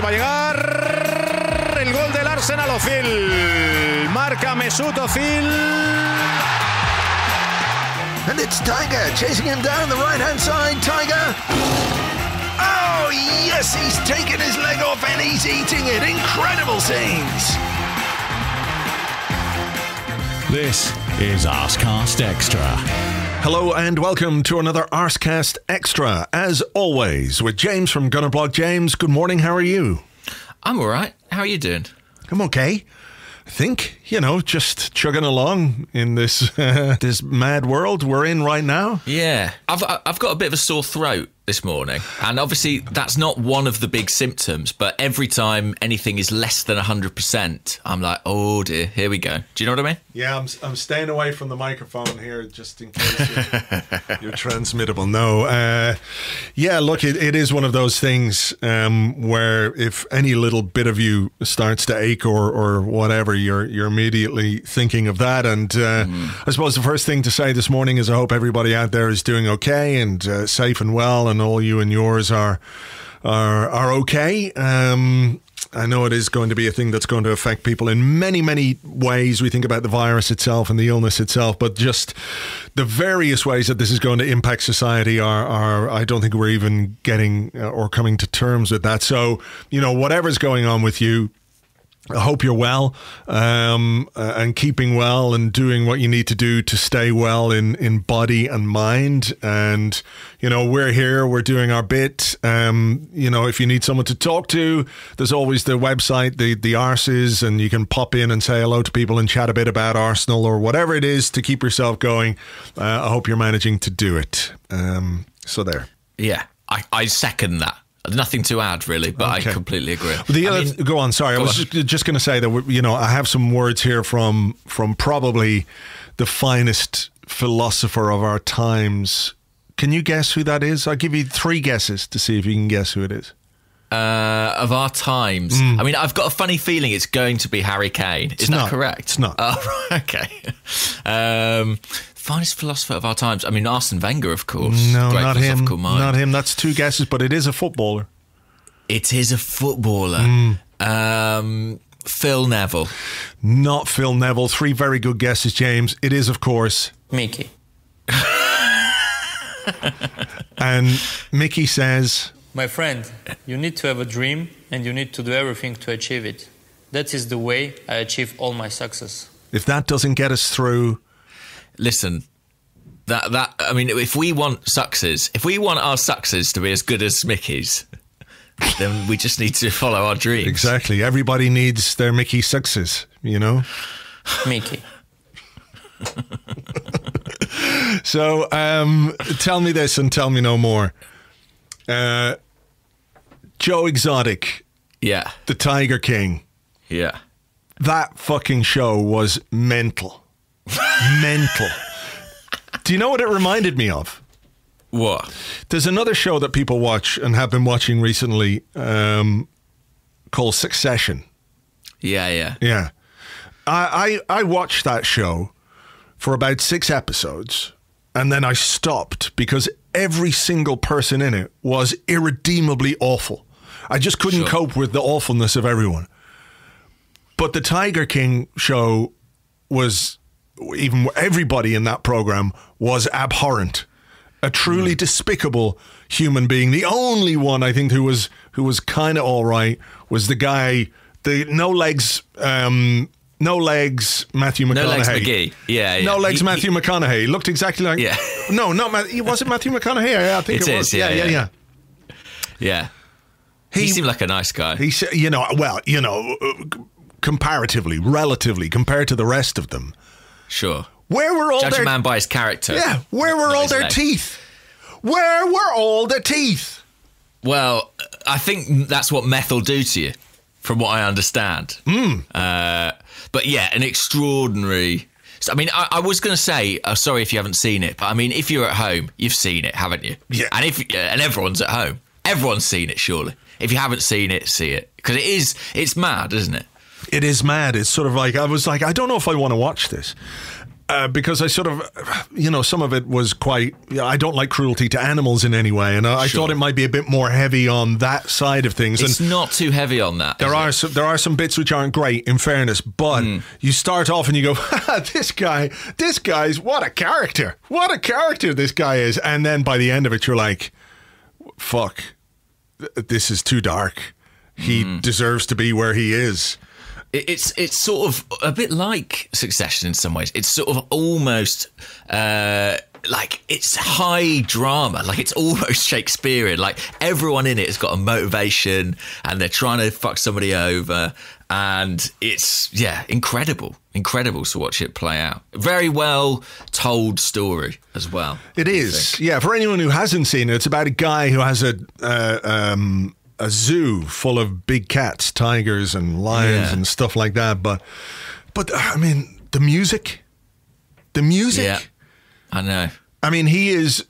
Ahí va a llegar el gol del Arsenal. Ozil. Marca Mesut Ozil. And it's Tiger chasing him down the right-hand side. Tiger. Oh, yes, he's taken his leg off and he's eating it. Incredible scenes. This is Arsecast Extra. Hello and welcome to another Arsecast Extra. As always, with James from Gunnerblog. James, good morning. How are you? I'm all right. How are you doing? I'm okay. I think, just chugging along in this this mad world we're in right now. Yeah. I've got a bit of a sore throat this morning, and obviously that's not one of the big symptoms, but every time anything is less than 100%, I'm like, oh dear, here we go. Do you know what I mean? Yeah, I'm staying away from the microphone here just in case you're transmittable. No, look, it is one of those things where if any little bit of you starts to ache or whatever, you're immediately thinking of that. And I suppose the first thing to say this morning is I hope everybody out there is doing okay and safe and well, and all you and yours are okay. I know it is going to be a thing that's going to affect people in many, many ways. We think about the virus itself and the illness itself, but just the various ways that this is going to impact society are I don't think we're even getting or coming to terms with that. So, whatever's going on with you, I hope you're well and keeping well and doing what you need to do to stay well in body and mind. And, we're here, we're doing our bit. If you need someone to talk to, there's always the website, the Arses, and you can pop in and say hello to people and chat a bit about Arsenal or whatever it is to keep yourself going. I hope you're managing to do it. So there. Yeah, I second that. Nothing to add, really, but okay. I completely agree. Go on. Sorry, I was just going to say that I have some words here from probably the finest philosopher of our times. Can you guess who that is? I'll give you 3 guesses to see if you can guess who it is. Of our times. I mean, I've got a funny feeling it's going to be Harry Kane. Is that correct? It's not. Oh, right, okay. Finest philosopher of our times. I mean, Arsene Wenger, of course. No, Great not him. Mind. Not him. That's 2 guesses, but it is a footballer. It is a footballer. Phil Neville. Not Phil Neville. 3 very good guesses, James. It is, of course, Mickey. And Mickey says, my friend, you need to have a dream and you need to do everything to achieve it. That is the way I achieve all my success. If that doesn't get us through... Listen, I mean, if we want our success to be as good as Mickey's, then we just need to follow our dreams. Exactly. Everybody needs their Mickey success, Mickey. So, tell me this and tell me no more. Joe Exotic. Yeah. The Tiger King. Yeah. That fucking show was mental. Mental. Do you know what it reminded me of? What? There's another show that people watch and have been watching recently called Succession. Yeah. I watched that show for about 6 episodes and then I stopped because every single person in it was irredeemably awful. I just couldn't cope with the awfulness of everyone. But the Tiger King show was... even everybody in that program was abhorrent, a truly despicable human being. The only one I think who was kind of all right was the guy, the no legs Matthew McConaughey. No legs McGee. Yeah. No legs Matthew McConaughey. He looked exactly like. Yeah. No, not Matthew. Was it Matthew McConaughey? Yeah, I think it was. Yeah. He seemed like a nice guy. He said, comparatively, relatively, compared to the rest of them. Sure. Where were all Judge a man by his character. Yeah. Where were all their teeth? Where were all the teeth? Well, I think that's what meth will do to you, from what I understand. But yeah, an extraordinary... I mean, I was going to say, sorry if you haven't seen it, but I mean, if you're at home, you've seen it, haven't you? Yeah. And everyone's at home. Everyone's seen it, surely. If you haven't seen it, see it. Because it's mad, isn't it? It is mad. It's sort of like, I was like, I don't know if I want to watch this. because I sort of, some of it was quite. I don't like cruelty to animals in any way, and I thought it might be a bit more heavy on that side of things. It's not too heavy on that. There are some bits which aren't great, in fairness, but you start off and you go, this guy's what a character this guy is, and then by the end of it, you're like, fuck, this is too dark. He deserves to be where he is. It's sort of a bit like Succession in some ways. It's sort of almost like it's high drama. Like it's almost Shakespearean. Like everyone in it has got a motivation and they're trying to fuck somebody over. And it's, incredible to watch it play out. Very well told story as well. It is. Yeah, for anyone who hasn't seen it, it's about a guy who has a zoo full of big cats, tigers and lions and stuff like that. But I mean, the music. Yeah, I know. I mean, he is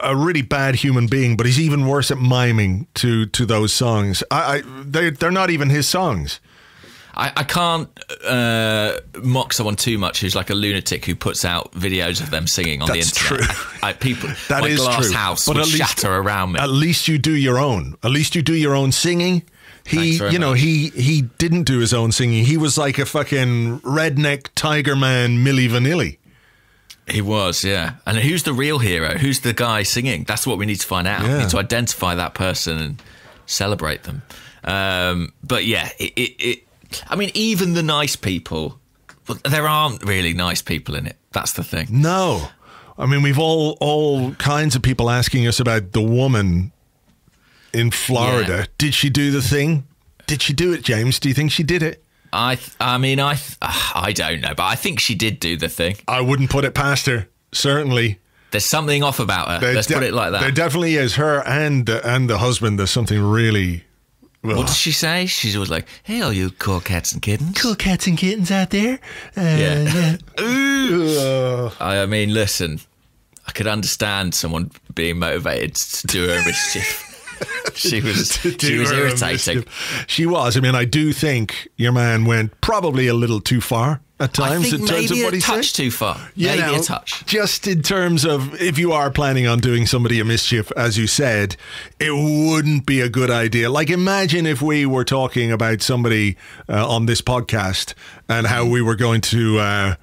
a really bad human being, but he's even worse at miming to those songs. They're not even his songs. I can't mock someone too much who's like a lunatic who puts out videos of them singing on the internet. True. People, that my is glass true. house but would shatter around me. At least you do your own. At least you do your own singing. He didn't do his own singing. He was like a fucking redneck tiger man, Milli Vanilli. He was, yeah. And who's the real hero? Who's the guy singing? That's what we need to find out. Yeah. We need to identify that person and celebrate them. But yeah, I mean, even the nice people, well, there aren't really nice people in it. That's the thing. No. I mean, we've all kinds of people asking us about the woman in Florida. Yeah. Did she do the thing? Did she do it, James? Do you think she did it? I don't know, but I think she did do the thing. I wouldn't put it past her, certainly. There's something off about her. Let's put it like that. There definitely is. Her and the husband, there's something really... What does she say? She's always like, hey, all you cool cats and kittens. Cool cats and kittens out there. Yeah. Ooh. I mean, listen, I could understand someone being motivated to do her mischief. She was irritating. She was. I mean, I do think your man went probably a little too far at times in terms of what he said. Maybe a touch too far. Maybe a touch. Just in terms of if you are planning on doing somebody a mischief, as you said, it wouldn't be a good idea. Like, imagine if we were talking about somebody on this podcast and how we were going to,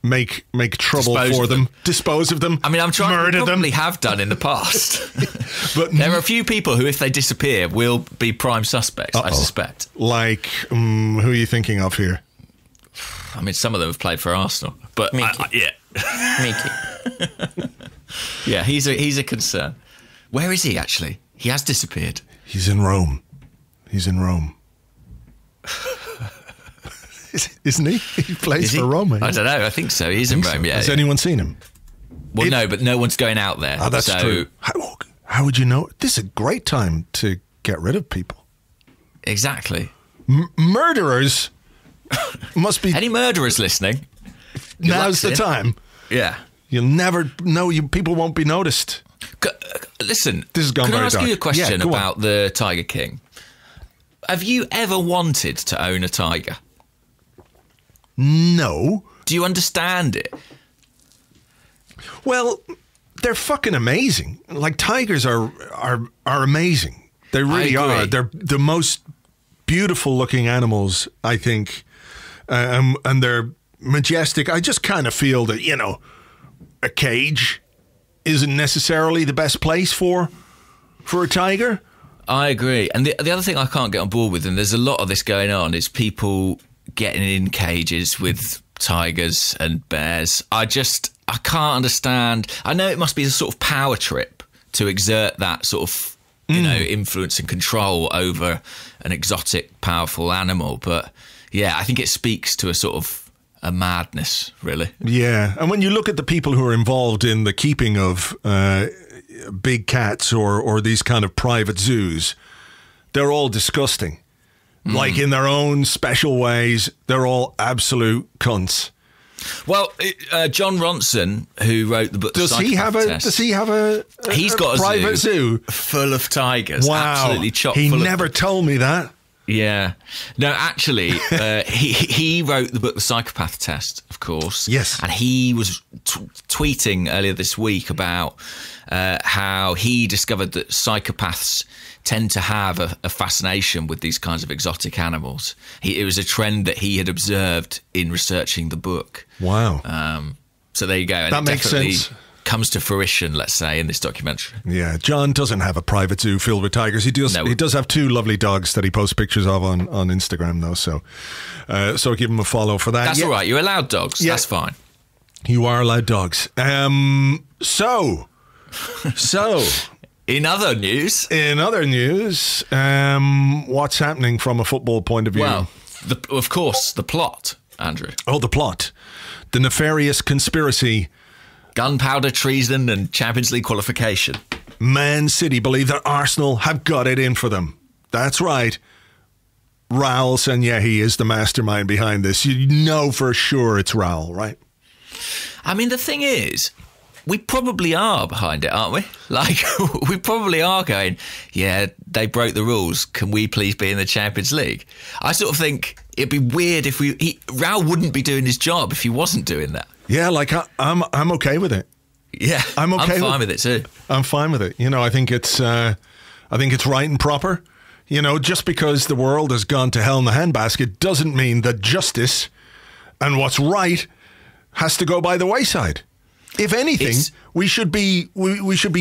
make trouble for them, dispose of them. I mean, I'm trying murder to probably them. have done in the past. But there are a few people who, if they disappear, will be prime suspects, I suspect. Like, who are you thinking of here? I mean, some of them have played for Arsenal, but Mickey. Mickey. Yeah, he's a concern. Where is he actually? He has disappeared. He's in Rome. Isn't he? He plays for Roma. I don't know. I think so. He's in Rome. Yeah. Has anyone seen him? Well, no, but no one's going out there. Oh, that's true. How would you know? This is a great time to get rid of people. Exactly. Murderers must be. Any murderers listening? Now's the time. Yeah. You'll never know. People won't be noticed. Listen, this has gone can very I ask dark. you a question about the Tiger King? Have you ever wanted to own a tiger? No. Do you understand it? Well, they're fucking amazing. Like, tigers are amazing. They really are. They're the most beautiful looking animals, I think, and they're majestic. I just kind of feel that, a cage isn't necessarily the best place for a tiger. I agree. And the other thing I can't get on board with, and there's a lot of this going on, is people getting in cages with tigers and bears. I can't understand. I know it must be a sort of power trip to exert that sort of, influence and control over an exotic, powerful animal. But yeah, I think it speaks to a sort of a madness, really. Yeah. And when you look at the people who are involved in the keeping of big cats or these kind of private zoos, they're all disgusting. Like, in their own special ways, they're all absolute cunts. Well, John Ronson, who wrote the book, Does he have a He's got a private zoo full of tigers. Wow, absolutely chock he full. Never told me that. Yeah. No, actually, he wrote the book The Psychopath Test, of course. Yes. And he was tweeting earlier this week about how he discovered that psychopaths tend to have a fascination with these kinds of exotic animals. It was a trend that he had observed in researching the book. Wow. So there you go. And that makes sense. Comes to fruition, let's say, in this documentary. Yeah, John doesn't have a private zoo filled with tigers. He does have 2 lovely dogs that he posts pictures of on Instagram, though. So give him a follow for that. That's all right. You're allowed dogs. Yeah. That's fine. You are allowed dogs. So in other news, what's happening from a football point of view? Well, of course, the plot, Andrew. Oh, the plot, the nefarious conspiracy. Gunpowder treason and Champions League qualification. Man City believe that Arsenal have got it in for them. That's right. Raul Sanllehi, he is the mastermind behind this. You know for sure it's Raul, right? I mean, the thing is, we probably are behind it, aren't we? Like, we probably are going, yeah, they broke the rules. Can we please be in the Champions League? I sort of think it'd be weird if Raul wouldn't be doing his job if he wasn't doing that. Yeah, like I'm okay with it. Yeah, I'm okay. I'm fine with it too. I'm fine with it. You know, I think it's right and proper. You know, just because the world has gone to hell in the handbasket doesn't mean that justice and what's right has to go by the wayside. If anything, we should be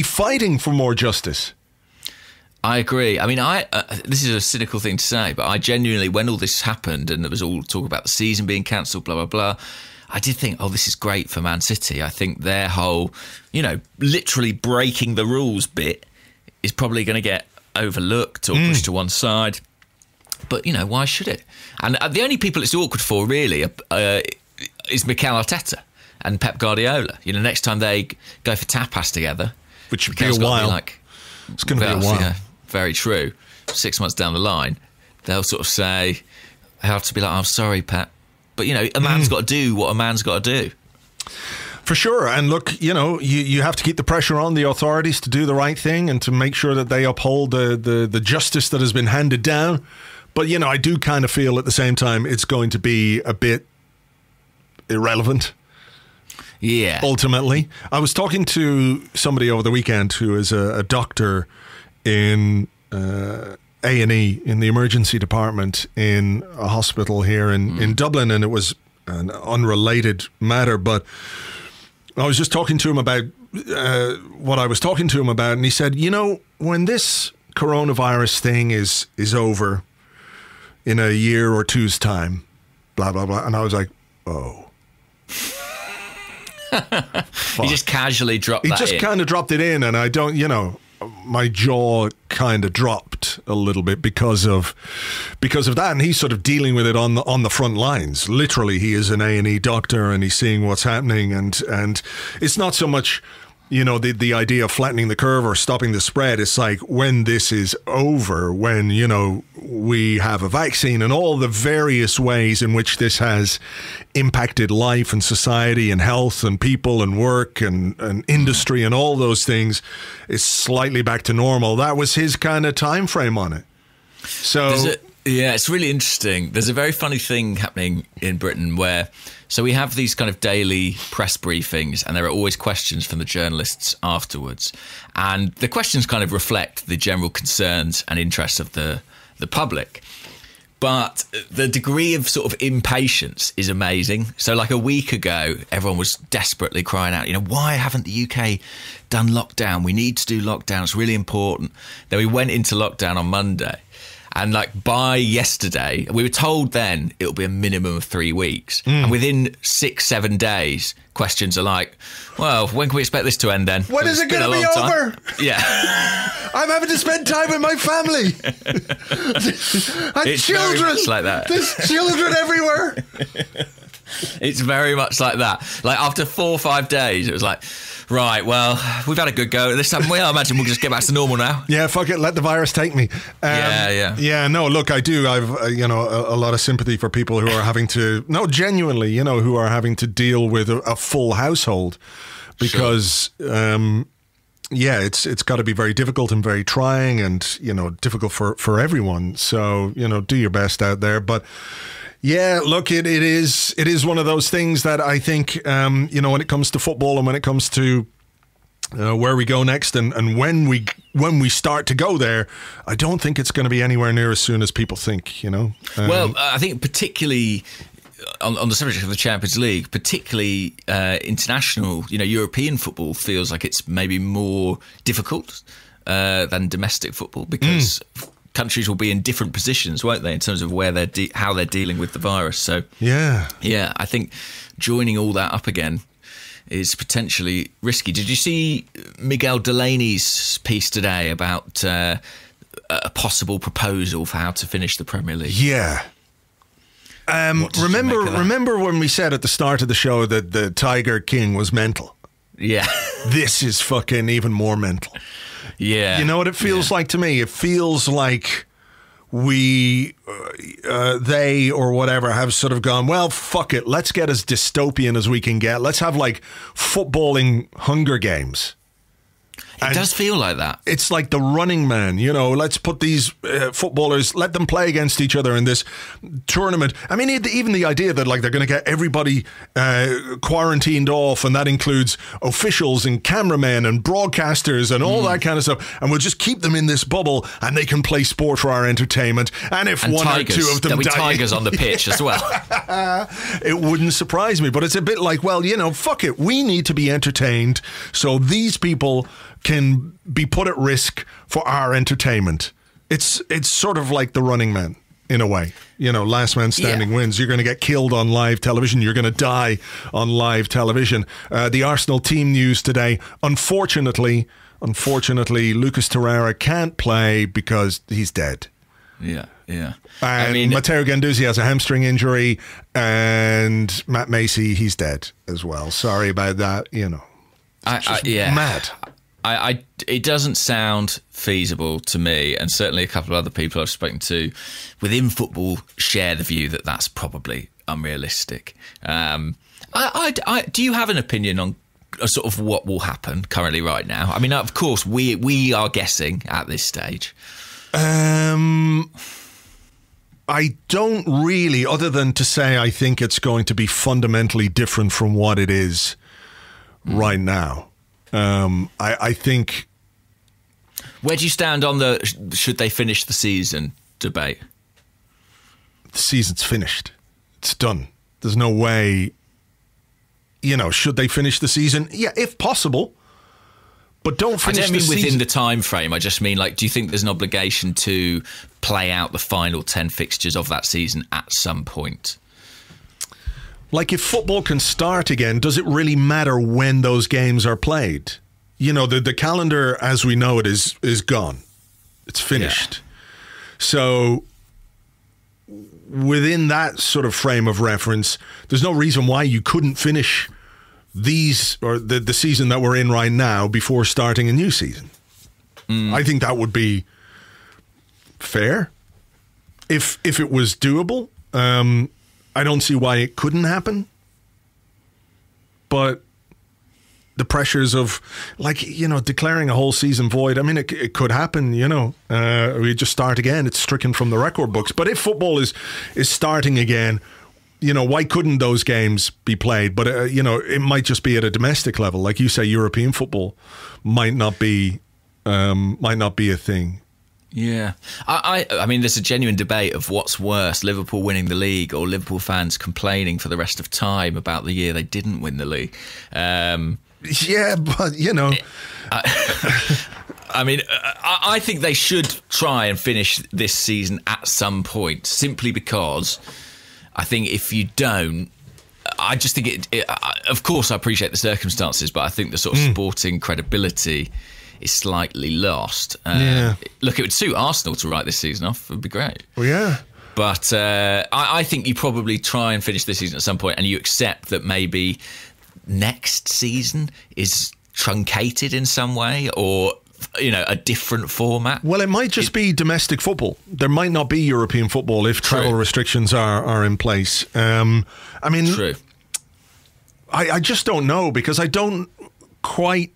fighting for more justice. I agree. I mean, this is a cynical thing to say, but I genuinely, when all this happened and there was all talk about the season being cancelled, blah, blah, blah, I did think, oh, this is great for Man City. I think their whole, literally breaking the rules bit is probably going to get overlooked or pushed to one side. But, why should it? And the only people it's awkward for, really, is Mikel Arteta and Pep Guardiola. Next time they go for tapas together. Which would be a while. It's going to be a while. Yeah, very true. 6 months down the line, they'll sort of say, I have to be like, I'm sorry, Pep. But, a man's got to do what a man's got to do. For sure. And look, you have to keep the pressure on the authorities to do the right thing and to make sure that they uphold the justice that has been handed down. But, I do kind of feel at the same time it's going to be a bit irrelevant. Yeah. Ultimately. I was talking to somebody over the weekend who is a doctor in A&E in the emergency department in a hospital here in Dublin, and it was an unrelated matter, but I was just talking to him about what I was talking to him about, and he said, when this coronavirus thing is over in a year or two's time, blah, blah, blah, and I was like, oh. He just casually dropped that in. He just kind of dropped it in, and I don't, my jaw kind of dropped a little bit because of that, and he's sort of dealing with it on the front lines. Literally, he is an A&E doctor, and he's seeing what's happening, and it's not so much the idea of flattening the curve or stopping the spread. It's like when this is over, when we have a vaccine and all the various ways in which this has impacted life and society and health and people and work and industry and all those things is slightly back to normal. That was his kind of time frame on it. So yeah, it's really interesting. There's a very funny thing happening in Britain where, so we have these kind of daily press briefings, and there are always questions from the journalists afterwards. And the questions kind of reflect the general concerns and interests of the public. But the degree of sort of impatience is amazing. So like a week ago, everyone was desperately crying out, why haven't the UK done lockdown? We need to do lockdown. It's really important. Then we went into lockdown on Monday. And like by yesterday, we were told then it'll be a minimum of 3 weeks. And within 6-7 days, questions are like, well, when can we expect this to end then? When is it going to be over? Yeah. I'm having to spend time with my family. It's children. Very much like that. There's children everywhere. It's very much like that. Like after 4 or 5 days, it was like, right, well, we've had a good go at this, haven't we? I imagine we'll just get back to normal now. Yeah, fuck it, let the virus take me. Yeah, no, look, I do. I've, a lot of sympathy for people who are having to, genuinely, who are having to deal with a full household because, yeah, it's got to be very difficult and very trying, and difficult for everyone. So do your best out there. But yeah, look, it is one of those things that I think when it comes to football and when it comes to where we go next and when we start to go there, I don't think it's going to be anywhere near as soon as people think. Well, I think particularly on the subject of the Champions League, particularly international, European football feels like it's maybe more difficult than domestic football because countries will be in different positions, won't they, in terms of where how they're dealing with the virus. So yeah, I think joining all that up again is potentially risky. Did you see Miguel Delaney's piece today about a possible proposal for how to finish the Premier League? Yeah. Remember when we said at the start of the show that the Tiger King was mental? Yeah. This is fucking even more mental. Yeah. You know what it feels like to me? It feels like they or whatever have sort of gone, well, fuck it. Let's get as dystopian as we can get. Let's have like footballing Hunger Games. It does feel like that. It's like the Running Man, let's put these footballers, let them play against each other in this tournament. I mean, even the idea that like they're going to get everybody quarantined off, and that includes officials and cameramen and broadcasters and all that kind of stuff, and we'll just keep them in this bubble and they can play sport for our entertainment. And if one or two of them there'll be die, tigers on the pitch as well. It wouldn't surprise me, but it's a bit like, well, fuck it, we need to be entertained, so these people can be put at risk for our entertainment. It's sort of like the Running Man in a way. Last man standing wins. You're going to get killed on live television. You're going to die on live television. The Arsenal team news today. Unfortunately, Lucas Torreira can't play because he's dead. Yeah. And Matteo Guendouzi has a hamstring injury, and Matt Macey, he's dead as well. Sorry about that. Mad. It doesn't sound feasible to me, and certainly a couple of other people I've spoken to within football share the view that that's probably unrealistic. Do you have an opinion on sort of what will happen currently right now? I mean, of course, we are guessing at this stage. I don't really, other than to say I think it's going to be fundamentally different from what it is right now. I think. Where do you stand on the should they finish the season debate? The season's finished. It's done. There's no way. Should they finish the season? Yeah, if possible. But don't finish. I don't mean within the time frame. I just mean, like, do you think there's an obligation to play out the final 10 fixtures of that season at some point? Like, if football can start again, does it really matter when those games are played? The calendar as we know it is gone. It's finished. Yeah. So within that sort of frame of reference, there's no reason why you couldn't finish these or the season that we're in right now before starting a new season. I think that would be fair if it was doable. I don't see why it couldn't happen. But the pressures of, declaring a whole season void, I mean, it could happen, we just start again. It's stricken from the record books. But if football is starting again, why couldn't those games be played? But, it might just be at a domestic level. Like you say, European football might not be a thing. Yeah. I mean, there's a genuine debate of what's worse, Liverpool winning the league or Liverpool fans complaining for the rest of time about the year they didn't win the league. Yeah, but, I mean, I think they should try and finish this season at some point, simply because I think if you don't, I just think of course, I appreciate the circumstances, but I think the sort of sporting credibility is slightly lost. Look, it would suit Arsenal to write this season off. It would be great. Well, yeah. But I think you probably try and finish this season at some point, and you accept that maybe next season is truncated in some way, or a different format. Well, it might just be domestic football. There might not be European football if travel restrictions are in place. I mean, I just don't know, because I don't quite.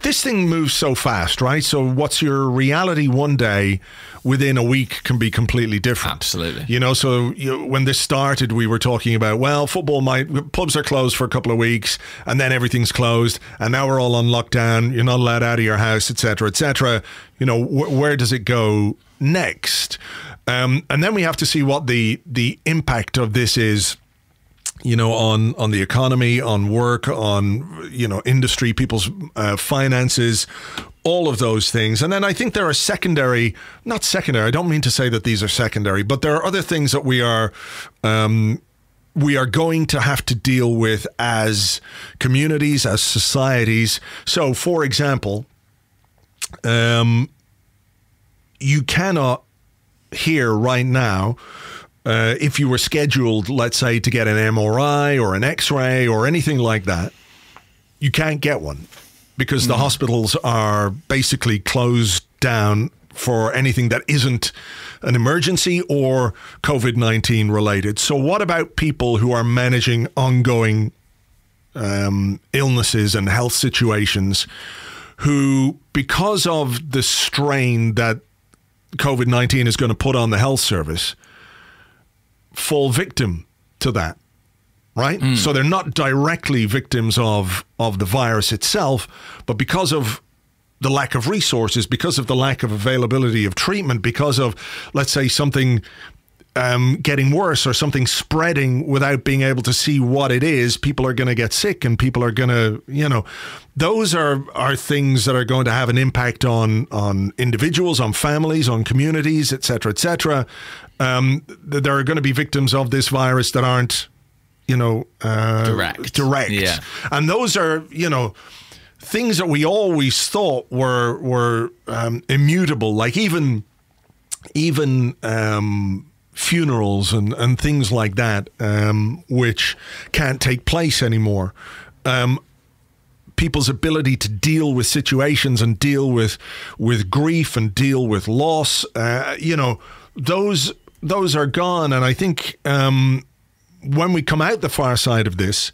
this thing moves so fast, right? So what's your reality one day within a week can be completely different. Absolutely. You know, so when this started, we were talking about, well, pubs are closed for a couple of weeks and then everything's closed and now we're all on lockdown. You're not allowed out of your house, etc., etc. You know, where does it go next? And then we have to see what the impact of this is, you know, on the economy, on work, on, you know, industry, people's finances, all of those things. And then I think there are not secondary, I don't mean to say that these are secondary, but there are other things that we are going to have to deal with as communities, as societies. So, for example, you cannot here right now, if you were scheduled, let's say, to get an MRI or an X-ray or anything like that, you can't get one because the hospitals are basically closed down for anything that isn't an emergency or COVID-19 related. So what about people who are managing ongoing illnesses and health situations who, because of the strain that COVID-19 is going to put on the health service, fall victim to that, right? So they're not directly victims of the virus itself, but because of the lack of resources, because of the lack of availability of treatment, because of, let's say, something getting worse or something spreading without being able to see what it is, people are going to get sick and people are going to, you know, those are things that are going to have an impact on individuals, on families, on communities, et cetera, et cetera. There are going to be victims of this virus that aren't, you know, direct. Yeah. And those are, you know, things that we always thought were immutable, like even funerals and things like that, which can't take place anymore. People's ability to deal with situations and deal with grief and deal with loss, you know, those are gone. And I think when we come out the far side of this,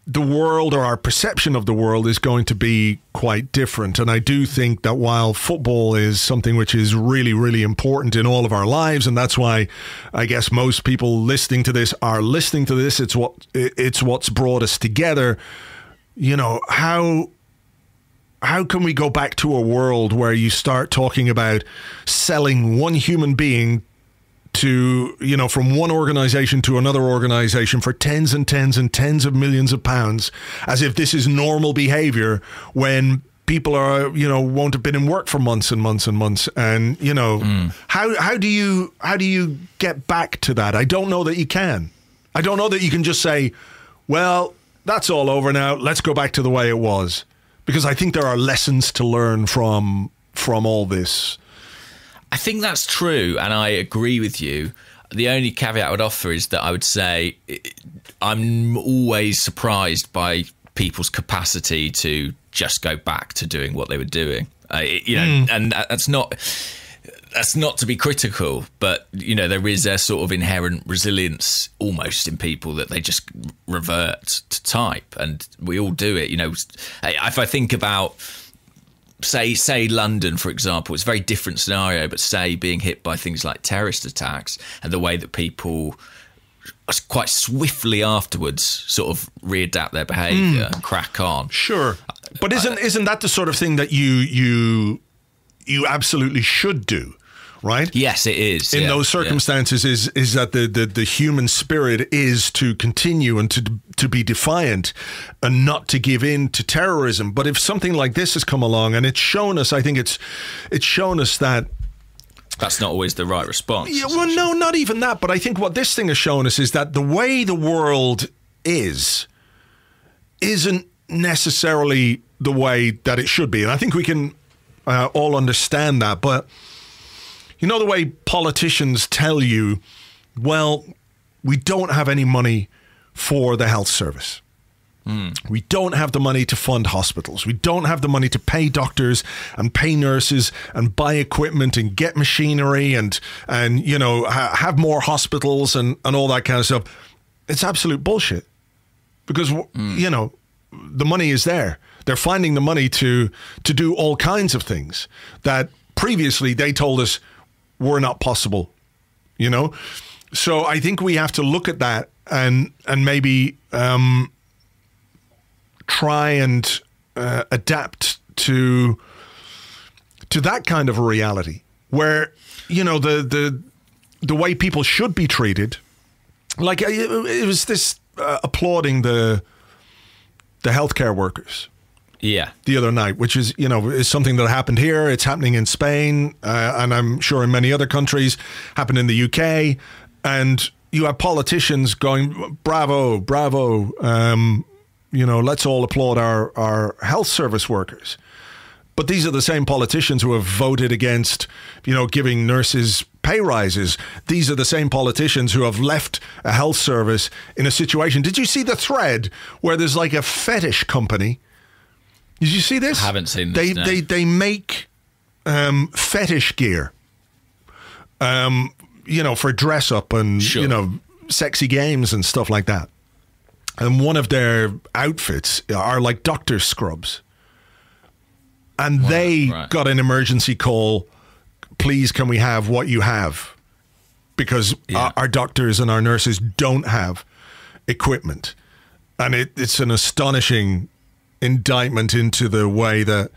the world, or our perception of the world, is going to be quite different. And I do think that while football is something which is really, really important in all of our lives, and that's why I guess most people listening to this are listening to this, it's what's brought us together. You know, how can we go back to a world where you start talking about selling one human being to, you know, from one organization to another organization for tens and tens and tens of millions of pounds, as if this is normal behavior when people are, you know, won't have been in work for months and months and months. And, you know, how do you get back to that? I don't know that you can. I don't know that you can just say, well, that's all over now, let's go back to the way it was. Because I think there are lessons to learn from all this. I think that's true, and I agree with you. The only caveat I would offer is that I would say I'm always surprised by people's capacity to just go back to doing what they were doing. You know, and that's not to be critical, but you know, there is a sort of inherent resilience almost in people that they just revert to type, and we all do it. You know, if I think about, say London, for example, it's a very different scenario, but say being hit by things like terrorist attacks and the way that people quite swiftly afterwards sort of readapt their behaviour and crack on. Sure. But isn't that the sort of thing that you absolutely should do? Right? Yes, it is. In those circumstances, is that the human spirit is to continue and to be defiant and not to give in to terrorism. But if something like this has come along and it's shown us, I think it's shown us that that's not always the right response. Yeah, well, no, not even that. But I think what this thing has shown us is that the way the world isn't necessarily the way that it should be. And I think we can all understand that. But you know, the way politicians tell you, well, we don't have any money for the health service. We don't have the money to fund hospitals. We don't have the money to pay doctors and pay nurses and buy equipment and get machinery and you know, have more hospitals and all that kind of stuff. It's absolute bullshit because, you know, the money is there. They're finding the money to do all kinds of things that previously they told us were not possible, you know? So I think we have to look at that and maybe try and adapt to that kind of a reality where, you know, the way people should be treated. Like it was this applauding the healthcare workers. Yeah. The other night, which is, you know, is something that happened here. It's happening in Spain, and I'm sure in many other countries, happened in the UK. And you have politicians going, bravo, bravo, you know, let's all applaud our health service workers. But these are the same politicians who have voted against, you know, giving nurses pay rises. These are the same politicians who have left a health service in a situation. Did you see the thread where there's like a fetish company? Did you see this? I haven't seen this. They make fetish gear, you know, for dress up and, sure, you know, sexy games and stuff like that. And one of their outfits are like doctor scrubs. And they got an emergency call. Please, can we have what you have? Because our doctors and our nurses don't have equipment. And it's an astonishing indictment into the way that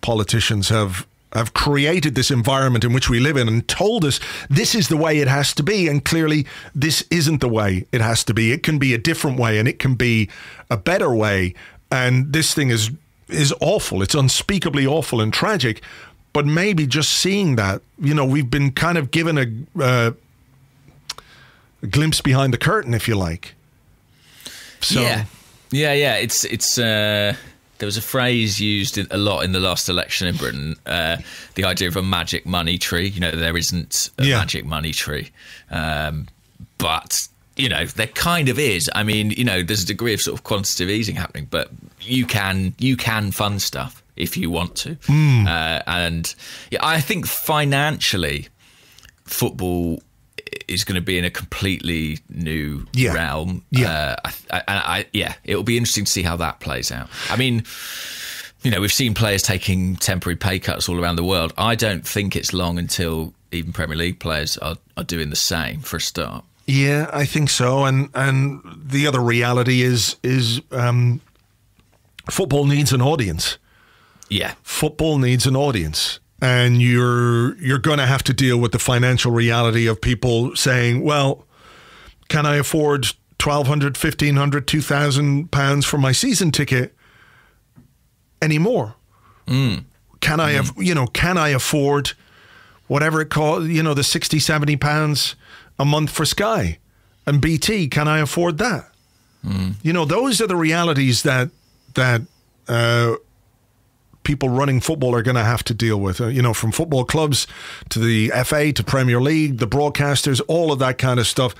politicians have created this environment in which we live in and told us this is the way it has to be, and clearly this isn't the way it has to be. It can be a different way, and it can be a better way, and this thing is awful. It's unspeakably awful and tragic. But maybe just seeing that, you know, we've been kind of given a glimpse behind the curtain, if you like. So yeah. It's there was a phrase used a lot in the last election in Britain, the idea of a magic money tree. You know, there isn't a magic money tree, but you know, there kind of is. I mean, you know, there's a degree of sort of quantitative easing happening, but you can fund stuff if you want to, and yeah, I think financially, football is going to be in a completely new realm. It'll be interesting to see how that plays out. I mean, you know, we've seen players taking temporary pay cuts all around the world. I don't think it's long until even Premier League players are doing the same for a start. Yeah, I think so. And the other reality is football needs an audience. Yeah. Football needs an audience. And you're going to have to deal with the financial reality of people saying, well, can I afford £1,200, £1,500, £2,000 for my season ticket anymore? Can I have, you know, can I afford whatever it costs, you know, the £60, £70 a month for Sky and BT? Can I afford that? You know, those are the realities that people running football are going to have to deal with, you know, from football clubs to the FA to Premier League, the broadcasters, all of that kind of stuff.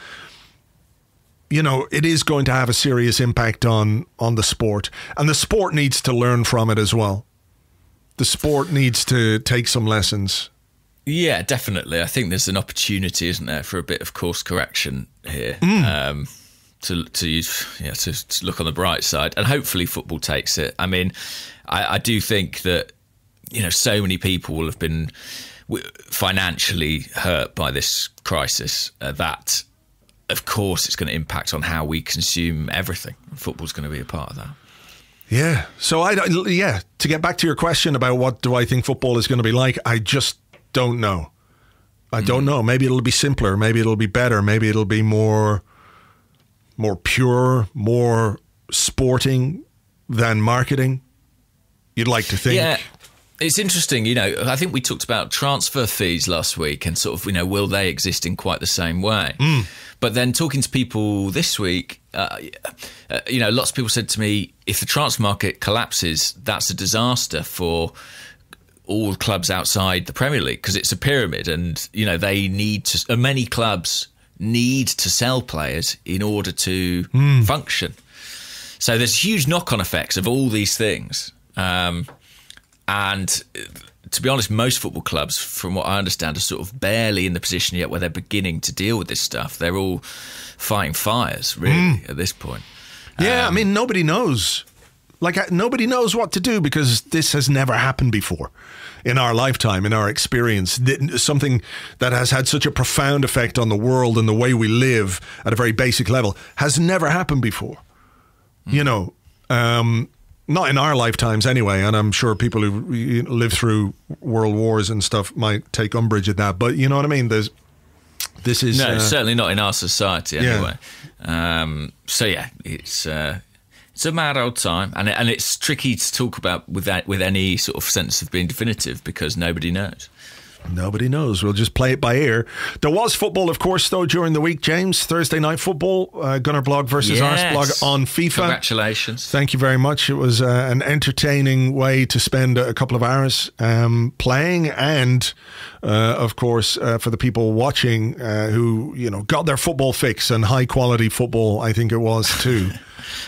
You know, it is going to have a serious impact on the sport, and the sport needs to learn from it as well. The sport needs to take some lessons. Yeah, definitely. I think there's an opportunity, isn't there, for a bit of course correction here. To look on the bright side, and hopefully football takes it. I mean, I do think that, you know, so many people will have been financially hurt by this crisis that, of course, it's going to impact on how we consume everything. Football's going to be a part of that. Yeah. So to get back to your question about what do I think football is going to be like, I just don't know. I don't know. Maybe it'll be simpler. Maybe it'll be better. Maybe it'll be more pure, more sporting than marketing. You'd like to think. Yeah, it's interesting. You know, I think we talked about transfer fees last week and sort of, you know, will they exist in quite the same way? But then talking to people this week, you know, lots of people said to me, if the transfer market collapses, that's a disaster for all clubs outside the Premier League because it's a pyramid, and you know they need to. Many clubs need to sell players in order to function. So there's huge knock-on effects of all these things. And to be honest, most football clubs, from what I understand, are sort of barely in the position yet where they're beginning to deal with this stuff. They're all fighting fires, really, at this point. Yeah, I mean, nobody knows. Like, nobody knows what to do because this has never happened before in our lifetime, in our experience. Something that has had such a profound effect on the world and the way we live at a very basic level has never happened before. You know, not in our lifetimes anyway, and I'm sure people who live through world wars and stuff might take umbrage at that, but you know what I mean? This is... No, certainly not in our society anyway. So yeah, it's a mad old time, and it's tricky to talk about with any sort of sense of being definitive because nobody knows. Nobody knows. We'll just play it by ear. There was football, of course, though, during the week, James. Thursday night football, Gunnerblog versus Arseblog on FIFA. Congratulations. Thank you very much. It was an entertaining way to spend a couple of hours playing, and of course, for the people watching who got their football fix, and high quality football, I think it was too.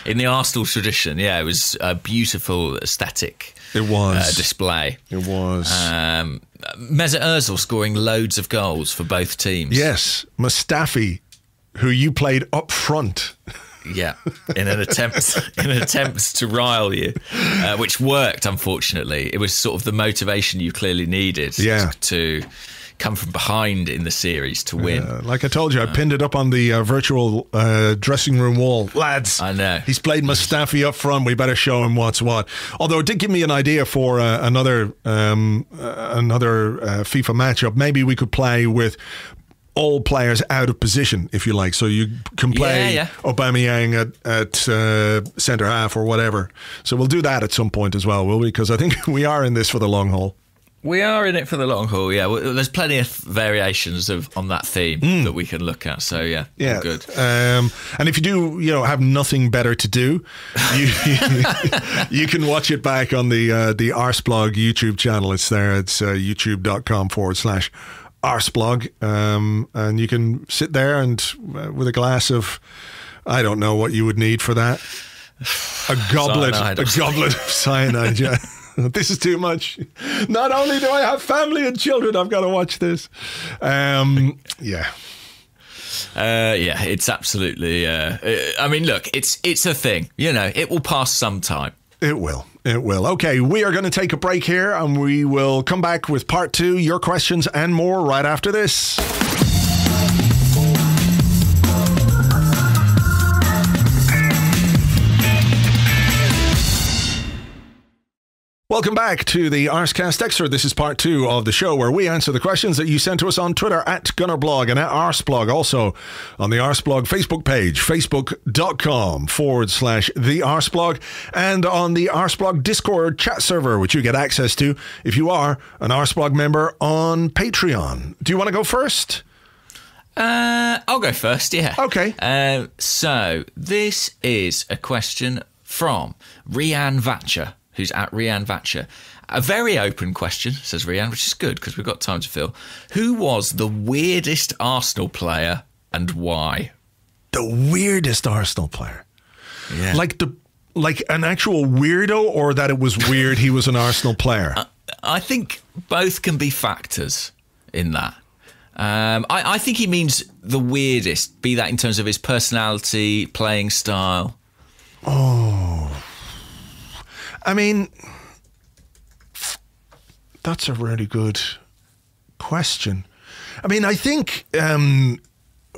In the Arsenal tradition, yeah, it was a beautiful aesthetic. It was display. It was. Mesut Ozil scoring loads of goals for both teams. Yes, Mustafi, who you played up front. Yeah, in an attempt to rile you, which worked. Unfortunately, it was sort of the motivation you clearly needed. To come from behind in the series to win. Like I told you, I pinned it up on the virtual dressing room wall. Lads, I know. He's played Mustafi up front. We better show him what's what. Although it did give me an idea for another FIFA matchup. Maybe we could play with all players out of position, if you like. So you can play Aubameyang at centre half or whatever. So we'll do that at some point as well, will we? Because I think we are in this for the long haul. We are in it for the long haul, yeah. Well, there's plenty of variations on that theme that we can look at. So yeah, good. And if you do, have nothing better to do, you can watch it back on the Arseblog YouTube channel. It's there. It's youtube.com/Arseblog, and you can sit there and with a glass of, I don't know what you would need for that, a goblet of cyanide. Yeah. This is too much. Not only do I have family and children, I've got to watch this. It's absolutely. I mean, look, it's a thing. It will pass sometime. It will. Okay, we are going to take a break here, and we will come back with part 2, your questions and more right after this. Welcome back to the Arsecast Extra. This is part 2 of the show where we answer the questions that you sent to us on Twitter at Gunnerblog and at Arseblog. Also on the Arseblog Facebook page, facebook.com/the Arseblog, and on the Arseblog Discord chat server, which you get access to if you are an Arseblog member on Patreon. Do you want to go first? I'll go first, yeah. Okay. So this is a question from Rianne Vatcher, who's at Rianne Vatcher. A very open question, says Rianne, which is good because we've got time to fill. Who was the weirdest Arsenal player and why? The weirdest Arsenal player? Yeah. Like an actual weirdo, or that it was weird he was an Arsenal player? I think both can be factors in that. I think he means the weirdest, be that in terms of his personality, playing style. Oh... I mean, that's a really good question. I mean, I think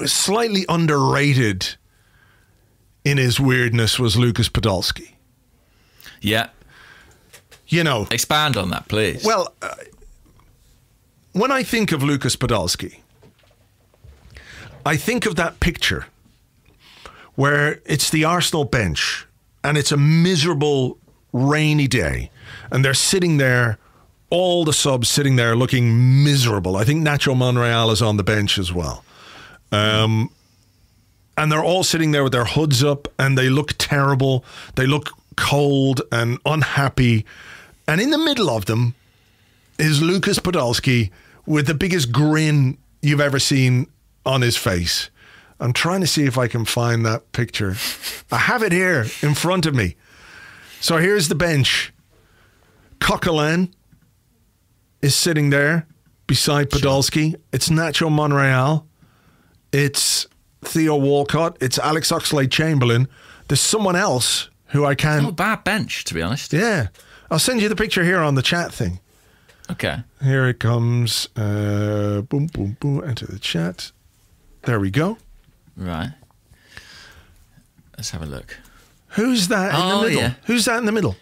slightly underrated in his weirdness was Lucas Podolski. Yeah. Expand on that, please. Well, when I think of Lucas Podolski, I think of that picture where it's the Arsenal bench and it's a miserable rainy day, and they're sitting there, all the subs sitting there looking miserable. I think Nacho Monreal is on the bench as well. And they're all sitting there with their hoods up, and they look terrible. They look cold and unhappy. And in the middle of them is Lucas Podolski with the biggest grin you've ever seen on his face. I'm trying to see if I can find that picture. I have it here in front of me. So here's the bench. Coquelin is sitting there beside Podolski. Sure. It's Nacho Monreal. It's Theo Walcott. It's Alex Oxlade-Chamberlain. there's someone else who I can... Not a bad bench, to be honest. Yeah. I'll send you the picture here on the chat thing. Okay. Here it comes. Boom, boom, boom. Enter the chat. There we go. Right. Let's have a look. Who's that in the middle? Yeah. Who's that in the middle?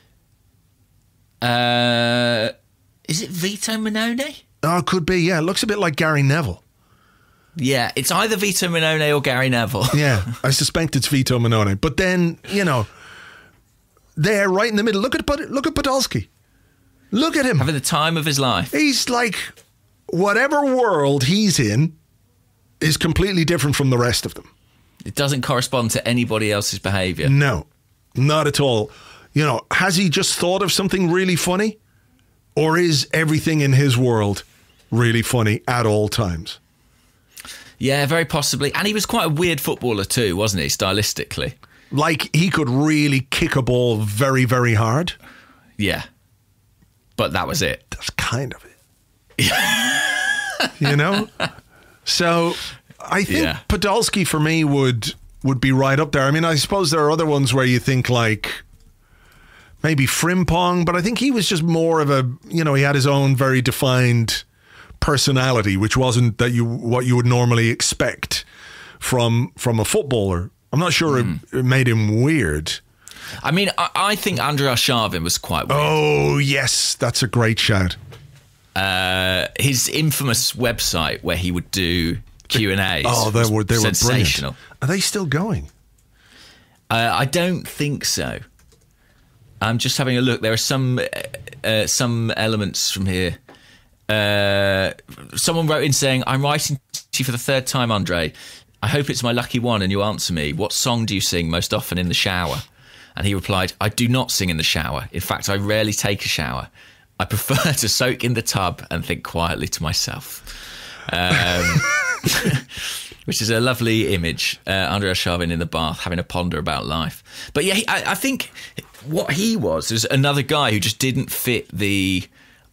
Is it Vito Minone? Oh, it could be, yeah. It looks a bit like Gary Neville. Yeah, it's either Vito Minone or Gary Neville. Yeah, I suspect it's Vito Minone. But then, you know, there, right in the middle. Look at Podolski. Look at him. Having the time of his life. He's like, whatever world he's in is completely different from the rest of them. It doesn't correspond to anybody else's behaviour. No, not at all. You know, has he just thought of something really funny? Or is everything in his world really funny at all times? Yeah, very possibly. And he was quite a weird footballer too, wasn't he, stylistically? Like, he could really kick a ball very, very hard. Yeah. But that was it. That's kind of it. You know? So, I think Podolski, for me, would be right up there. I mean, I suppose there are other ones where you think, like, maybe Frimpong, but I think he was just more of a, you know, he had his own very defined personality, which wasn't what you would normally expect from a footballer. I'm not sure it made him weird. I mean, I think Andrei Arshavin was quite weird. Oh, yes, that's a great shout. His infamous website where he would do Q&As. Oh, they were sensational. Brilliant. Are they still going? I don't think so. I'm just having a look. There are some elements from here. Someone wrote in saying, "I'm writing to you for the third time, Andre. I hope it's my lucky one and you answer me. What song do you sing most often in the shower?" And he replied, "I do not sing in the shower. In fact, I rarely take a shower. I prefer to soak in the tub and think quietly to myself." Which is a lovely image. Andrei Arshavin in the bath, having a ponder about life. But yeah, I think what he was another guy who just didn't fit the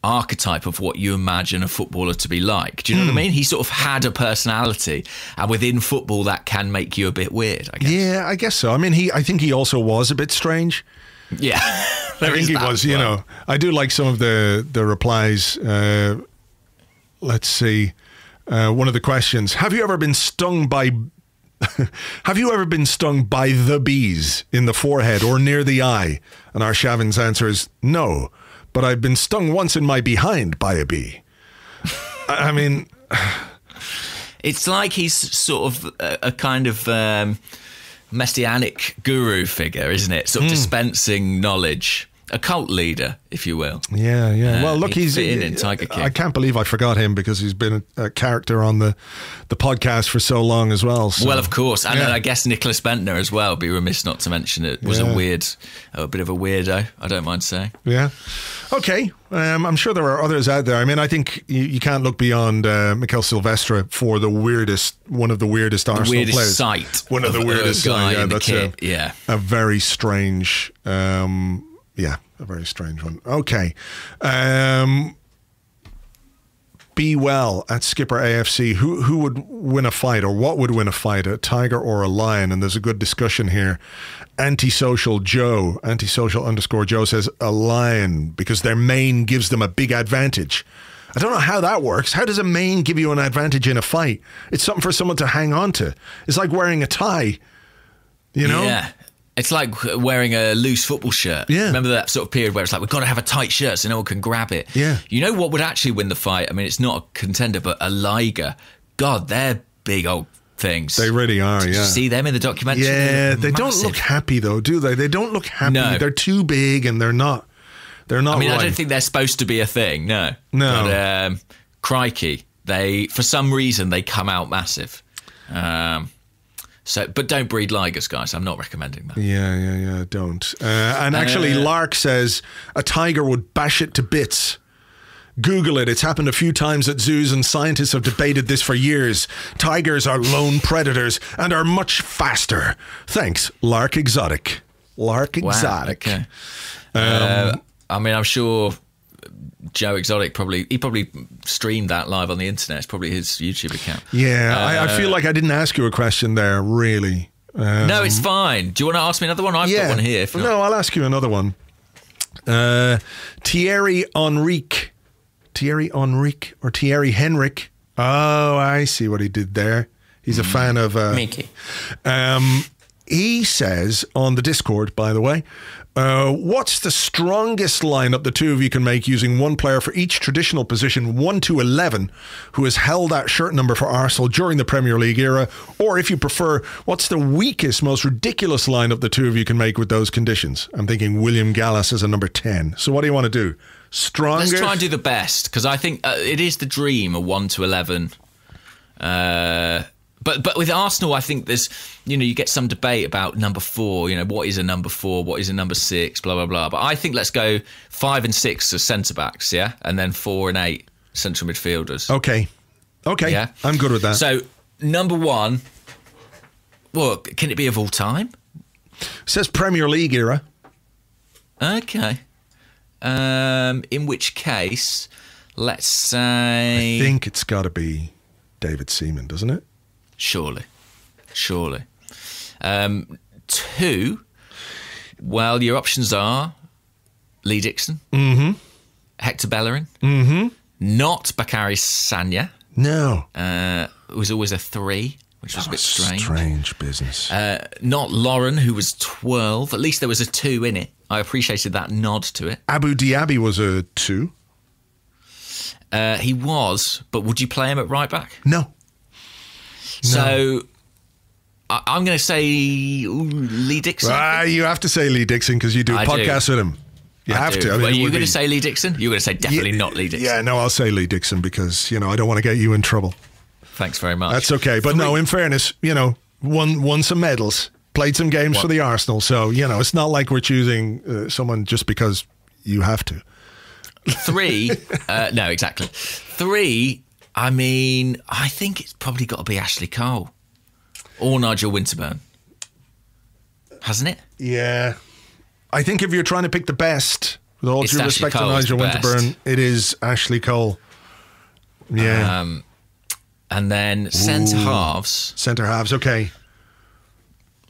archetype of what you imagine a footballer to be like. Do you know what I mean? He sort of had a personality, and within football that can make you a bit weird, I guess. Yeah, I guess so. I mean, I think he also was a bit strange. Yeah. I think he was, you know. I do like some of the replies. Let's see. One of the questions, have you ever been stung by the bees in the forehead or near the eye? And Arshavin's answer is no, but I've been stung once in my behind by a bee. I mean, it's like he's sort of a kind of messianic guru figure, isn't it? Sort of dispensing knowledge. A cult leader, if you will. Yeah. Well, look, he's in Tiger King. I can't believe I forgot him because he's been a character on the podcast for so long as well. So. Well, of course, and I guess Nicholas Bentner as well. Be remiss not to mention it. Was a bit of a weirdo. I don't mind saying. Yeah. Okay. I'm sure there are others out there. I mean, I think you can't look beyond Mikel Silvestre for one of the weirdest Arsenal players. Sight. One of the weirdest guy in that's the kit. a very strange. A very strange one. Okay. Be well at Skipper AFC. Who would win a fight, or what would win a fight, a tiger or a lion? And there's a good discussion here. Antisocial _ Joe says a lion because their mane gives them a big advantage. I don't know how that works. How does a mane give you an advantage in a fight? It's something for someone to hang on to. It's like wearing a tie, you know? Yeah. It's like wearing a loose football shirt. Yeah. Remember that sort of period where it's like, we've got to have a tight shirt so no one can grab it. Yeah. You know what would actually win the fight? I mean, it's not a contender, but a liger. God, they're big old things. They really are, Did you see them in the documentary? Yeah, they don't look happy though, do they? They don't look happy. No. They're too big and they're not I mean, right. I don't think they're supposed to be a thing, no. No. But, crikey, for some reason, they come out massive. But don't breed ligers, guys. I'm not recommending that. Yeah, don't. And actually, Lark says a tiger would bash it to bits. Google it. It's happened a few times at zoos, and scientists have debated this for years. Tigers are lone predators and are much faster. Thanks, Lark Exotic. Lark Exotic. Wow, okay. I mean, I'm sure Joe Exotic probably streamed that live on the internet. It's probably his YouTube account. Yeah, I feel like I didn't ask you a question there, really. No, it's fine. Do you want to ask me another one? I've got one here. If not. No, I'll ask you another one. Thierry Henrique. Thierry Henrique or Thierry Henrik. Oh, I see what he did there. He's a fan of... Mickey. He says on the Discord, by the way, what's the strongest lineup the two of you can make using one player for each traditional position, 1 to 11, who has held that shirt number for Arsenal during the Premier League era? Or if you prefer, what's the weakest, most ridiculous lineup the two of you can make with those conditions? I'm thinking William Gallas as a number 10. So what do you want to do? Strongest? Let's try and do the best, because I think it is the dream, a 1 to 11. But with Arsenal, I think there's, you get some debate about number 4, what is a number 4, what is a number 6, blah, blah, blah. But I think let's go 5 and 6 as centre-backs, yeah? And then 4 and 8 central midfielders. Okay. Yeah? I'm good with that. So, number 1, well, can it be of all time? It says Premier League era. Okay. In which case, let's say... I think it's got to be David Seaman, doesn't it? Surely. 2, well, your options are Lee Dixon, Hector Bellerin, not Bakary Sagna. No. It was always a 3, which was a bit strange. Strange business. Not Lauren, who was 12. At least there was a 2 in it. I appreciated that nod to it. Abu Diaby was a 2. He was, but would you play him at right back? No. So I'm going to say Lee Dixon. You have to say Lee Dixon because you do podcasts with him. You have to. Are you going to say Lee Dixon? You're going to say definitely not Lee Dixon. Yeah, no, I'll say Lee Dixon because, I don't want to get you in trouble. Thanks very much. That's okay. But no, in fairness, won some medals, played some games for the Arsenal. So, it's not like we're choosing someone just because you have to. 3, no, exactly. 3, I think it's probably got to be Ashley Cole or Nigel Winterburn. Hasn't it? Yeah. I think if you're trying to pick the best, with all due respect to Nigel Winterburn, it is Ashley Cole. Yeah. And then centre halves. Centre halves, okay.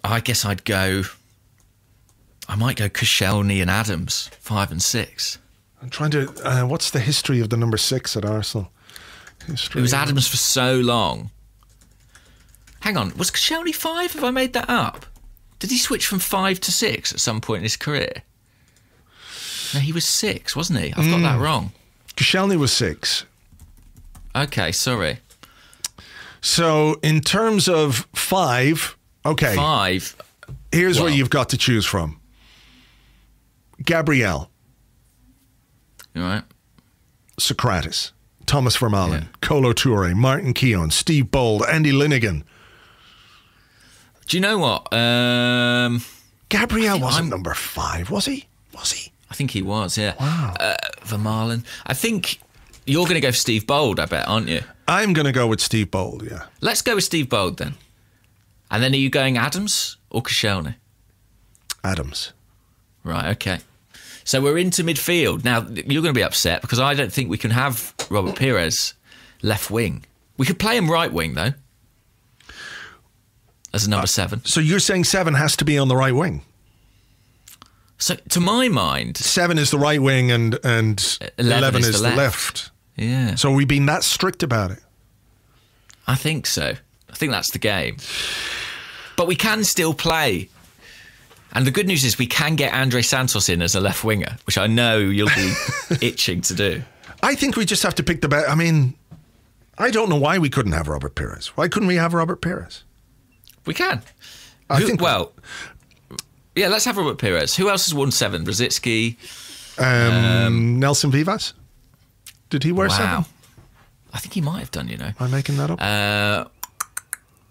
I guess I might go Koscielny and Adams, 5 and 6. I'm trying to, what's the history of the number 6 at Arsenal? It was Adams for so long. Hang on, was Koscielny 5? Have I made that up? Did he switch from 5 to 6 at some point in his career? No, he was 6, wasn't he? I've got that wrong. Koscielny was 6. Okay, sorry. So, in terms of 5, okay. 5. Here's where you've got to choose from. Gabriel. All right. Socrates. Thomas Vermaelen. Kolo Touré. Martin Keown. Steve Bold. Andy Linnigan. Do you know what? Gabriel wasn't number 5, was he? I think he was, yeah. Wow. Vermaelen. I think you're going to go for Steve Bold, I bet, aren't you? I'm going to go with Steve Bold, yeah. Let's go with Steve Bold then. And then are you going Adams or Koscielny? Adams. Right, okay. So we're into midfield. Now, you're going to be upset because I don't think we can have Robert Pires left wing. We could play him right wing, though, as a number 7. So you're saying 7 has to be on the right wing? So, to my mind... 7 is the right wing and 11 is the left. Yeah. So we've been that strict about it? I think so. I think that's the game. But we can still play. And the good news is we can get Andre Santos in as a left winger, which I know you'll be itching to do. I think we just have to pick the best. I mean, I don't know why we couldn't have Robert Pires. Why couldn't we have Robert Pires? We can. Well, yeah, let's have Robert Pires. Who else has worn 7? Brzezinski? Nelson Vivas? Did he wear 7? I think he might have done, Am I making that up?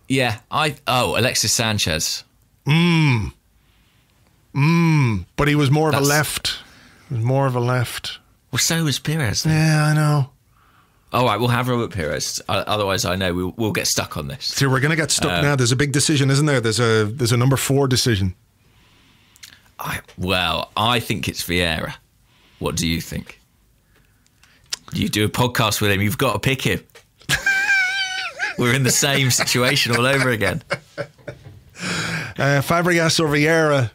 Yeah. Alexis Sanchez. But he was more of a left. Well, so was Pires. Then. Yeah, I know. All right, we'll have Robert Pires. Otherwise, I know we'll get stuck on this. So we're going to get stuck now. There's a big decision, isn't there? There's a number 4 decision. I think it's Vieira. What do you think? You do a podcast with him, you've got to pick him. We're in the same situation all over again. Fabregas or Vieira?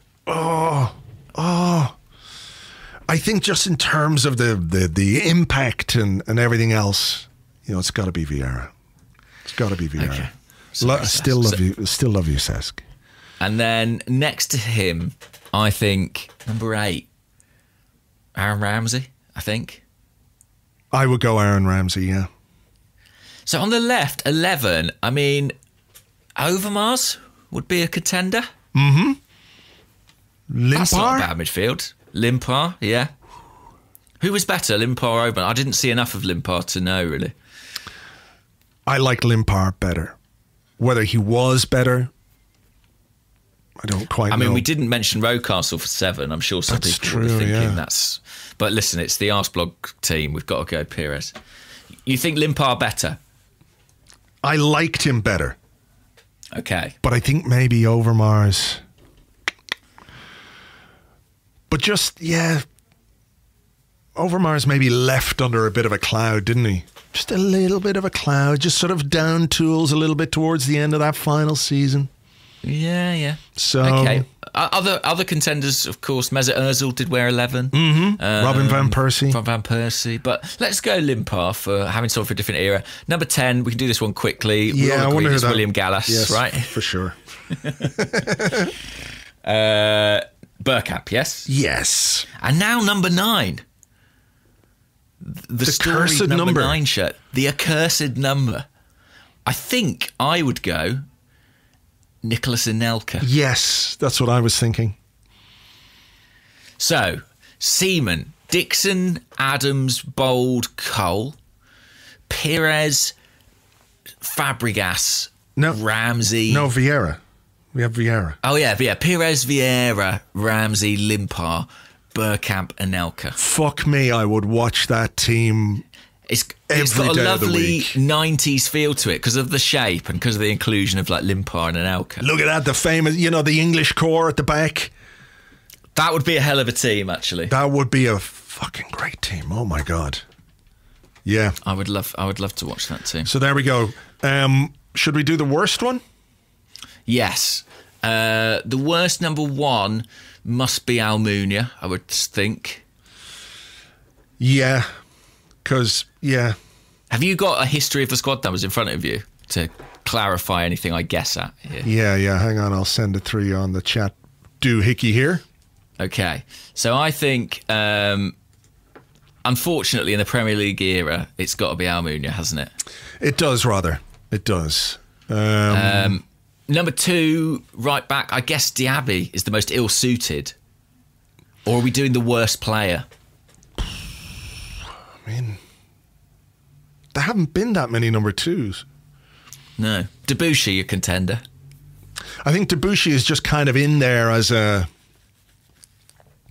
I think just in terms of the impact and everything else, it's got to be Vieira. It's got to be Vieira. Okay. Still love you, Cesc. And then next to him, I think number 8, Aaron Ramsey. I think I would go Aaron Ramsey. Yeah. So on the left, 11. I mean, Overmars would be a contender. Mm-hmm. Limpar? That's not a bad midfield. Limpar, yeah. Who was better, Limpar or Overmars? I didn't see enough of Limpar to know, really. I like Limpar better. Whether he was better, I don't quite know. I mean, we didn't mention Rocastle for 7. I'm sure some That's people were true, thinking yeah. that's... But listen, it's the Arseblog team. We've got to go Pires. You think Limpar better? I liked him better. Okay. But I think maybe Overmars. But just, Overmars maybe left under a bit of a cloud, didn't he? Just a little bit of a cloud, just sort of down tools a little bit towards the end of that final season. Yeah. So, okay. Other contenders, of course, Mesut Ozil did wear 11. Mm-hmm. Robin Van Persie. But let's go Limpar for having sort of a different era. Number 10, we can do this one quickly. Yeah, I wonder who that... William Gallas, yes, right? For sure. Bergkamp, yes? Yes. And now number 9. The cursed number 9 shirt. The accursed number. I think I would go Nicolas Anelka. Yes, that's what I was thinking. So, Seaman, Dixon, Adams, Bold, Cole, Pires, Fabregas, Ramsey. No, Vieira. We have Vieira. Oh, yeah. Pires, Vieira, Ramsey, Limpar, Bergkamp, Anelka. Fuck me, I would watch that team. It's got a lovely 90s feel to it because of the shape and because of the inclusion of like Limpar and Anelka. Look at that, the famous, the English core at the back. That would be a hell of a team, actually. That would be a fucking great team. Oh my God. Yeah. I would love to watch that team. So there we go. Should we do the worst one? Yes. The worst number 1 must be Almunia, I would think. Yeah. Because, Have you got a history of the squad numbers in front of you to clarify anything I guess at here? Yeah. Hang on, I'll send it through you on the chat doohickey here. Okay. So I think, unfortunately, in the Premier League era, it's got to be Almunia, hasn't it? It does, rather. It does. Number 2, right back, I guess Diaby is the most ill-suited. Or are we doing the worst player? I mean, there haven't been that many number 2s. No. Debussy, a contender. I think Debussy is just kind of in there as a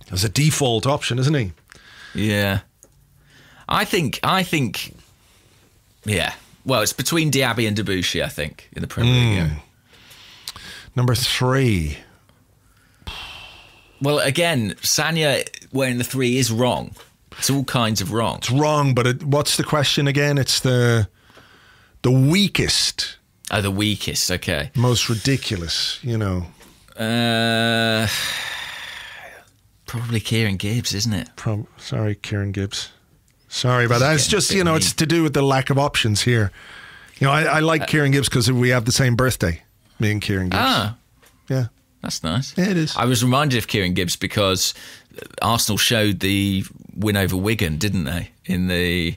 default option, isn't he? Yeah. I think yeah. Well, it's between Diaby and Debussy, I think, in the Premier League. Yeah. Number 3. Well, again, Sanya wearing the 3 is wrong. It's all kinds of wrong. It's wrong, but what's the question again? It's the weakest. Oh, the weakest, okay. Most ridiculous, Probably Kieran Gibbs, isn't it? Sorry, Kieran Gibbs. Sorry about that. It's just, it's to do with the lack of options here. I like Kieran Gibbs because we have the same birthday, me and Kieran Gibbs. Ah. Yeah. That's nice. Yeah, it is. I was reminded of Kieran Gibbs because Arsenal showed the win over Wigan, didn't they, in the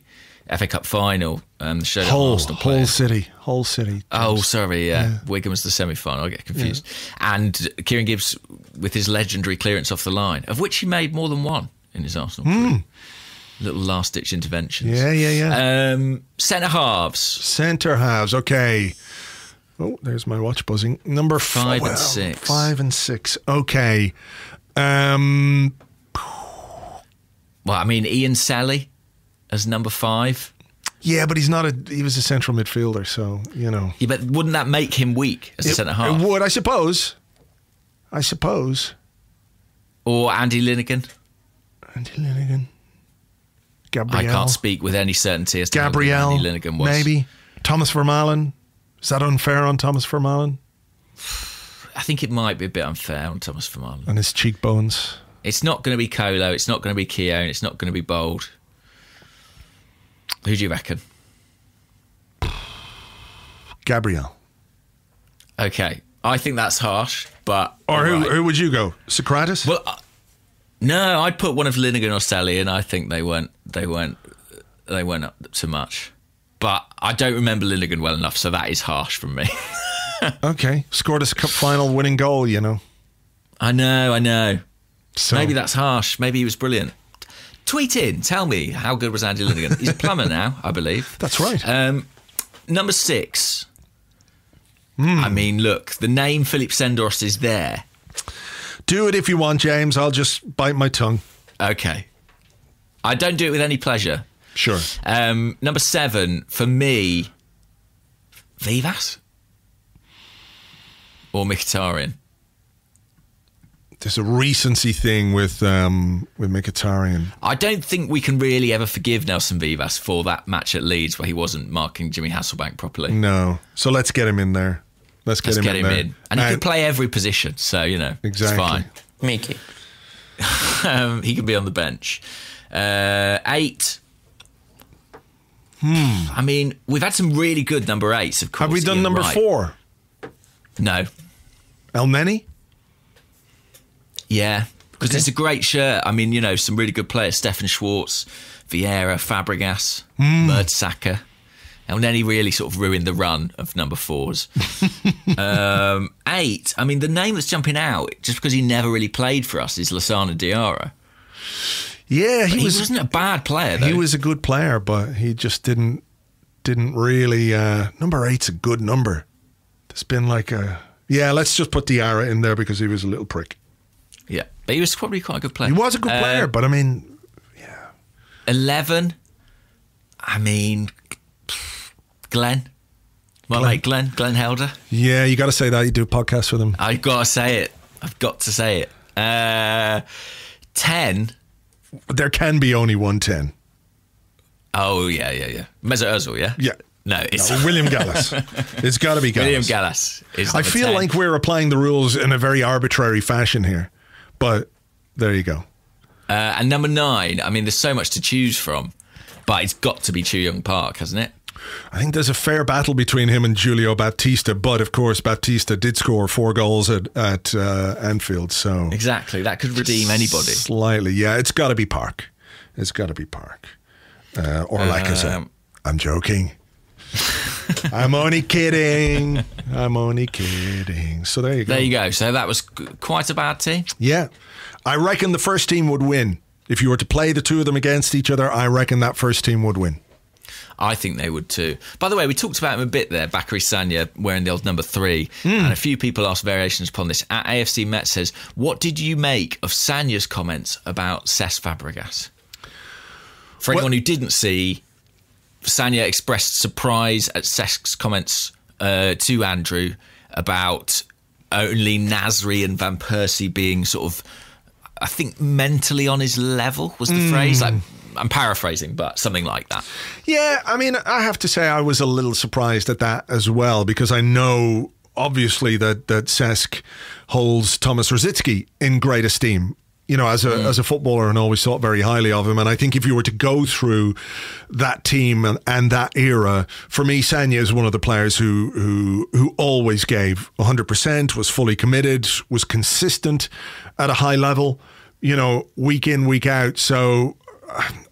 FA Cup final? Showed Hull City. Oh, sorry, yeah. Wigan was the semi-final. I get confused. Yeah. And Kieran Gibbs with his legendary clearance off the line, of which he made more than one in his Arsenal career. Little last-ditch interventions. Yeah. Centre halves, okay. Oh, there's my watch buzzing. Number 5 and 6. 5 and 6. Okay. Well, I mean, Ian Sally as number 5. Yeah, but he was a central midfielder, so, Yeah, but wouldn't that make him weak as a centre half? It would, I suppose. Or Andy Linegan. Gabriel. I can't speak with any certainty as to who Andy Linegan was. Maybe. Thomas Vermaelen. Is that unfair on Thomas Vermaelen? I think it might be a bit unfair on Thomas Vermaelen. And his cheekbones. It's not going to be Colo, it's not going to be Keown, it's not going to be Bold. Who do you reckon? Gabriel. Okay, I think that's harsh, but... Or who would you go? Socrates? Well, no, I'd put one of Linegan or Selly, and I think they weren't up to much. But I don't remember Linegan well enough, so that is harsh from me. Okay, scored a cup final winning goal, you know. I know. So Maybe that's harsh. Maybe he was brilliant. Tweet in, tell me how good was Andy Linegan. He's a plumber now, I believe. That's right. Number 6. I mean, look, the name Philip Sendoros is there. Do it if you want, James. I'll just bite my tongue. Okay. I don't do it with any pleasure. Sure. Number 7, for me, Vivas or Mkhitaryan. There's a recency thing with Mkhitaryan. I don't think we can really ever forgive Nelson Vivas for that match at Leeds where he wasn't marking Jimmy Hasselbank properly. No. So let's get him in there. Let's get him in. And he can play every position, so, you know, exactly. It's fine. Mickey. He can be on the bench. 8. I mean, we've had some really good number 8s, of course. Have we done Ian number Wright. 4? No. Elneny? Yeah, because it's a great shirt. I mean, you know, some really good players. Stefan Schwartz, Vieira, Fabregas, Mertesacker. And then he really sort of ruined the run of number 4s. 8, I mean, the name that's jumping out, just because he never really played for us, is Lassana Diarra. Yeah, he wasn't a bad player, though. He was a good player, but he just didn't really... number 8's a good number. There's been like a... Yeah, let's just put Diarra in there because he was a little prick. Yeah, but he was probably quite a good player. He was a good player, but I mean, yeah. 11, I mean, Glenn. Mate Glenn Helder. Yeah, you got to say that. You do a podcast with him. I've got to say it. 10. There can be only one 10. Oh, yeah. Mesut Ozil, yeah? Yeah. No, it's William Gallas. It's got to be Gallas. William Gallas. I feel 10. like we're applying the rules in a very arbitrary fashion here, but there you go. And number 9, I mean, there's so much to choose from, but it's got to be Chu Young Park, hasn't it? I think there's a fair battle between him and Giulio Battista, but of course Battista did score 4 goals at Anfield, so exactly, that could redeem anybody slightly. Yeah, it's got to be Park. It's got to be Park, or like I said, I'm joking. I'm only kidding. So there you go. There you go. So that was quite a bad team. Yeah, I reckon the first team would win if you were to play the two of them against each other. I reckon that first team would win. I think they would too. By the way, we talked about him a bit there, Bakary Sagna wearing the old number 3, and a few people asked variations upon this. At AFC Met says, what did you make of Sagna's comments about Cesc Fabregas? For anyone who didn't see, Sagna expressed surprise at Cesc's comments to Andrew about only Nasri and Van Persie being sort of, I think, mentally on his level was the phrase. Like, I'm paraphrasing, but something like that. Yeah, I mean, I have to say I was a little surprised at that as well, because I know, obviously, that Cesc holds Thomas Rosicky in great esteem, you know, as a footballer, and always thought very highly of him. And I think if you were to go through that team and that era, for me, Sagna is one of the players who always gave 100%, was fully committed, was consistent at a high level, you know, week in, week out. So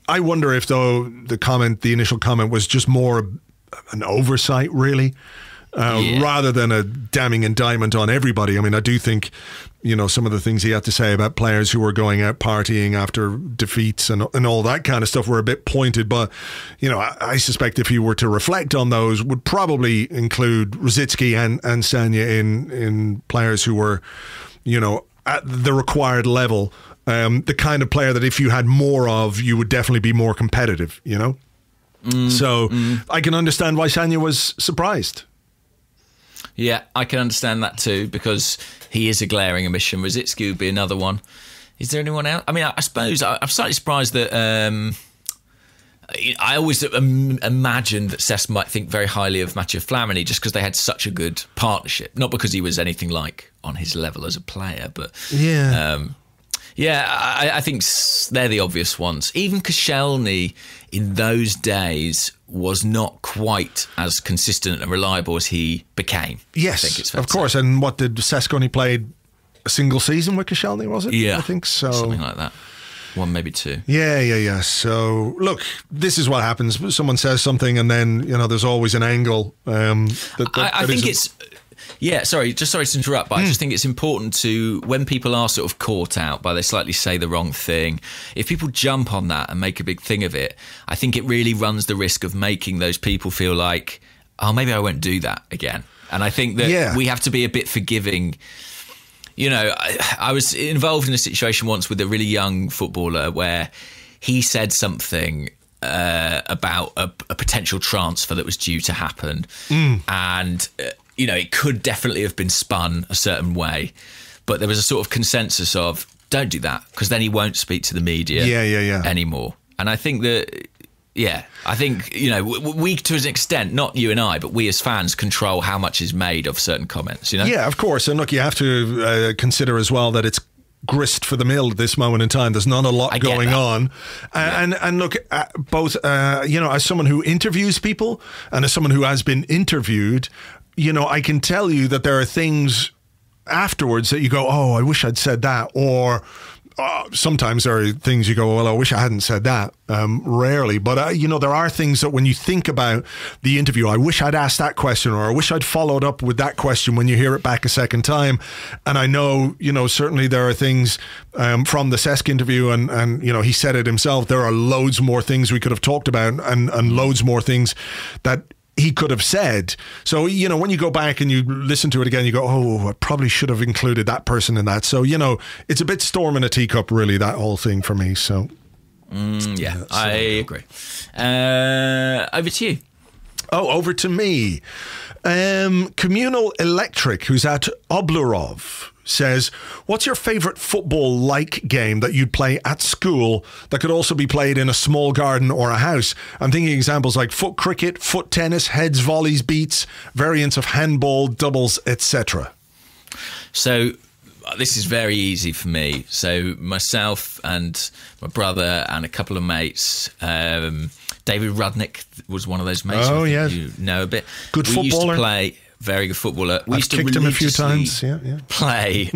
I wonder if, though, the initial comment was just more an oversight, really, rather than a damning indictment on everybody. I mean, I do think, you know, some of the things he had to say about players who were going out partying after defeats and all that kind of stuff were a bit pointed. But, you know, I suspect if he were to reflect on those, would probably include Rosicky and Sagna in players who were, you know, at the required level. The kind of player that if you had more of, you would definitely be more competitive, you know? So I can understand why Sagna was surprised. Yeah, I can understand that too, because he is a glaring omission. Rosicky would be another one. Is there anyone else? I mean, I suppose I'm slightly surprised that I always imagined that Cesc might think very highly of Mathieu Flamini just because they had such a good partnership. Not because he was anything like on his level as a player, but I think they're the obvious ones. Even Koscielny in those days was not quite as consistent and reliable as he became. Yes, I think it's fair of to say. course. And what did Cesc only played a single season with Koscielny, was it? Yeah, I think so. Something like that. One, maybe two. Yeah. So, look, this is what happens. Someone says something and then, there's always an angle. I think it's... sorry to interrupt, but I just think it's important to, when people are sort of caught out by they slightly say the wrong thing, if people jump on that and make a big thing of it, I think it really runs the risk of making those people feel like, oh, maybe I won't do that again. And I think that we have to be a bit forgiving. I was involved in a situation once with a really young footballer where he said something about a potential transfer that was due to happen. And... it could definitely have been spun a certain way, but there was a sort of consensus of don't do that because then he won't speak to the media anymore. And I think that, we to an extent, not you and I, but we as fans control how much is made of certain comments, Yeah, of course. And look, you have to consider as well that it's grist for the mill at this moment in time. There's not a lot going on. And look, both, as someone who interviews people and as someone who has been interviewed, I can tell you that there are things afterwards that you go, oh, I wish I'd said that. Or sometimes there are things you go, well, I wish I hadn't said that. Rarely. But, there are things that when you think about the interview, I wish I'd asked that question, or I wish I'd followed up with that question when you hear it back a second time. And I know, certainly there are things from the Cesc interview and he said it himself. There are loads more things we could have talked about and loads more things that he could have said. So, when you go back and you listen to it again, you go, oh, I probably should have included that person in that. So, it's a bit storm in a teacup, really, that whole thing for me. So, I agree. Over to you. Oh, over to me. Communal Electric, who's at Oblarov, says, what's your favourite football-like game that you'd play at school that could also be played in a small garden or a house? I'm thinking examples like foot cricket, foot tennis, heads, volleys, beats, variants of handball, doubles, etc. So this is very easy for me. So myself and my brother and a couple of mates, David Rudnick was one of those mates. Oh, yeah. You know a bit. Good footballer. We used to play... Very good footballer. We used to kicked him a few times. Play,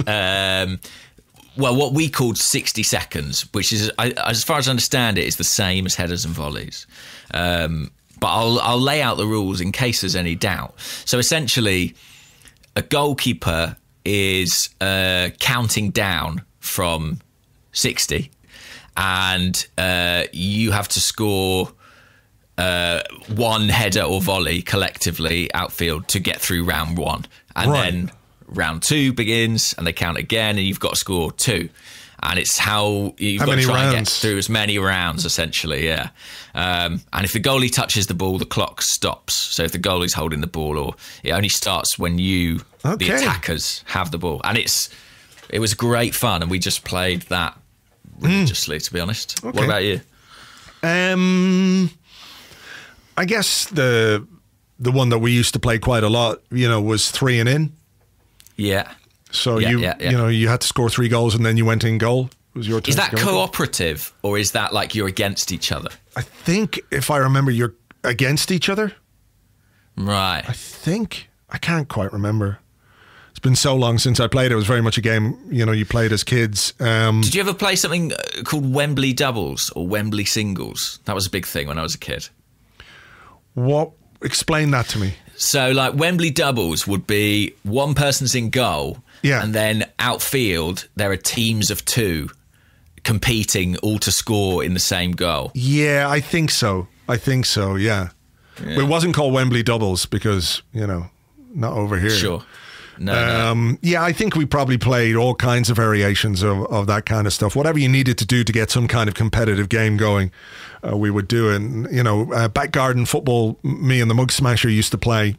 what we called 60 seconds, which is, as far as I understand it, is the same as headers and volleys. But I'll lay out the rules in case there's any doubt. So essentially, a goalkeeper is counting down from 60, and you have to score one header or volley collectively outfield to get through round one. And then round two begins and they count again and you've got to score two. And it's how you've got to try and get through as many rounds, essentially, yeah. And if the goalie touches the ball, the clock stops. So if the goalie's holding the ball, or it only starts when you, the attackers, have the ball. And it was great fun, and we just played that religiously, to be honest. Okay. What about you? I guess the one that we used to play quite a lot, was 3 and in. Yeah. So you had to score 3 goals and then you went in goal. It was your turn. Is that cooperative or is that like you're against each other? I think, if I remember, you're against each other. Right. I think. I can't quite remember. It's been so long since I played. It was very much a game, you played as kids. Did you ever play something called Wembley doubles or Wembley singles? That was a big thing when I was a kid. What? Explain that to me. So, like, Wembley doubles would be one person's in goal, and then outfield there are teams of 2 competing all to score in the same goal. Yeah, I think so. Yeah. But it wasn't called Wembley doubles because, not over here. Sure. No. Yeah, I think we probably played all kinds of variations of that kind of stuff. Whatever you needed to do to get some kind of competitive game going, we would do it. And, back garden football, me and the Mug Smasher used to play,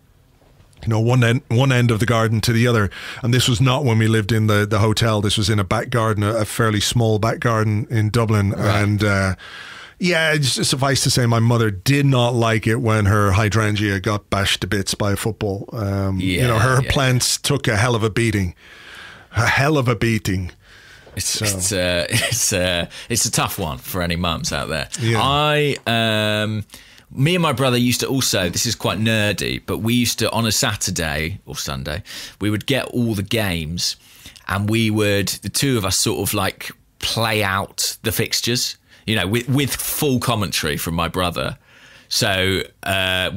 one end of the garden to the other. And this was not when we lived in the hotel. This was in a back garden, a fairly small back garden in Dublin. Right. And, Yeah, it's suffice to say, my mother did not like it when her hydrangea got bashed to bits by a football. Her plants took a hell of a beating. A hell of a beating. It's a tough one for any mums out there. Yeah. Me and my brother used to also, this is quite nerdy, but we used to, on a Saturday or Sunday, we would get all the games and the two of us sort of like play out the fixtures, with full commentary from my brother. So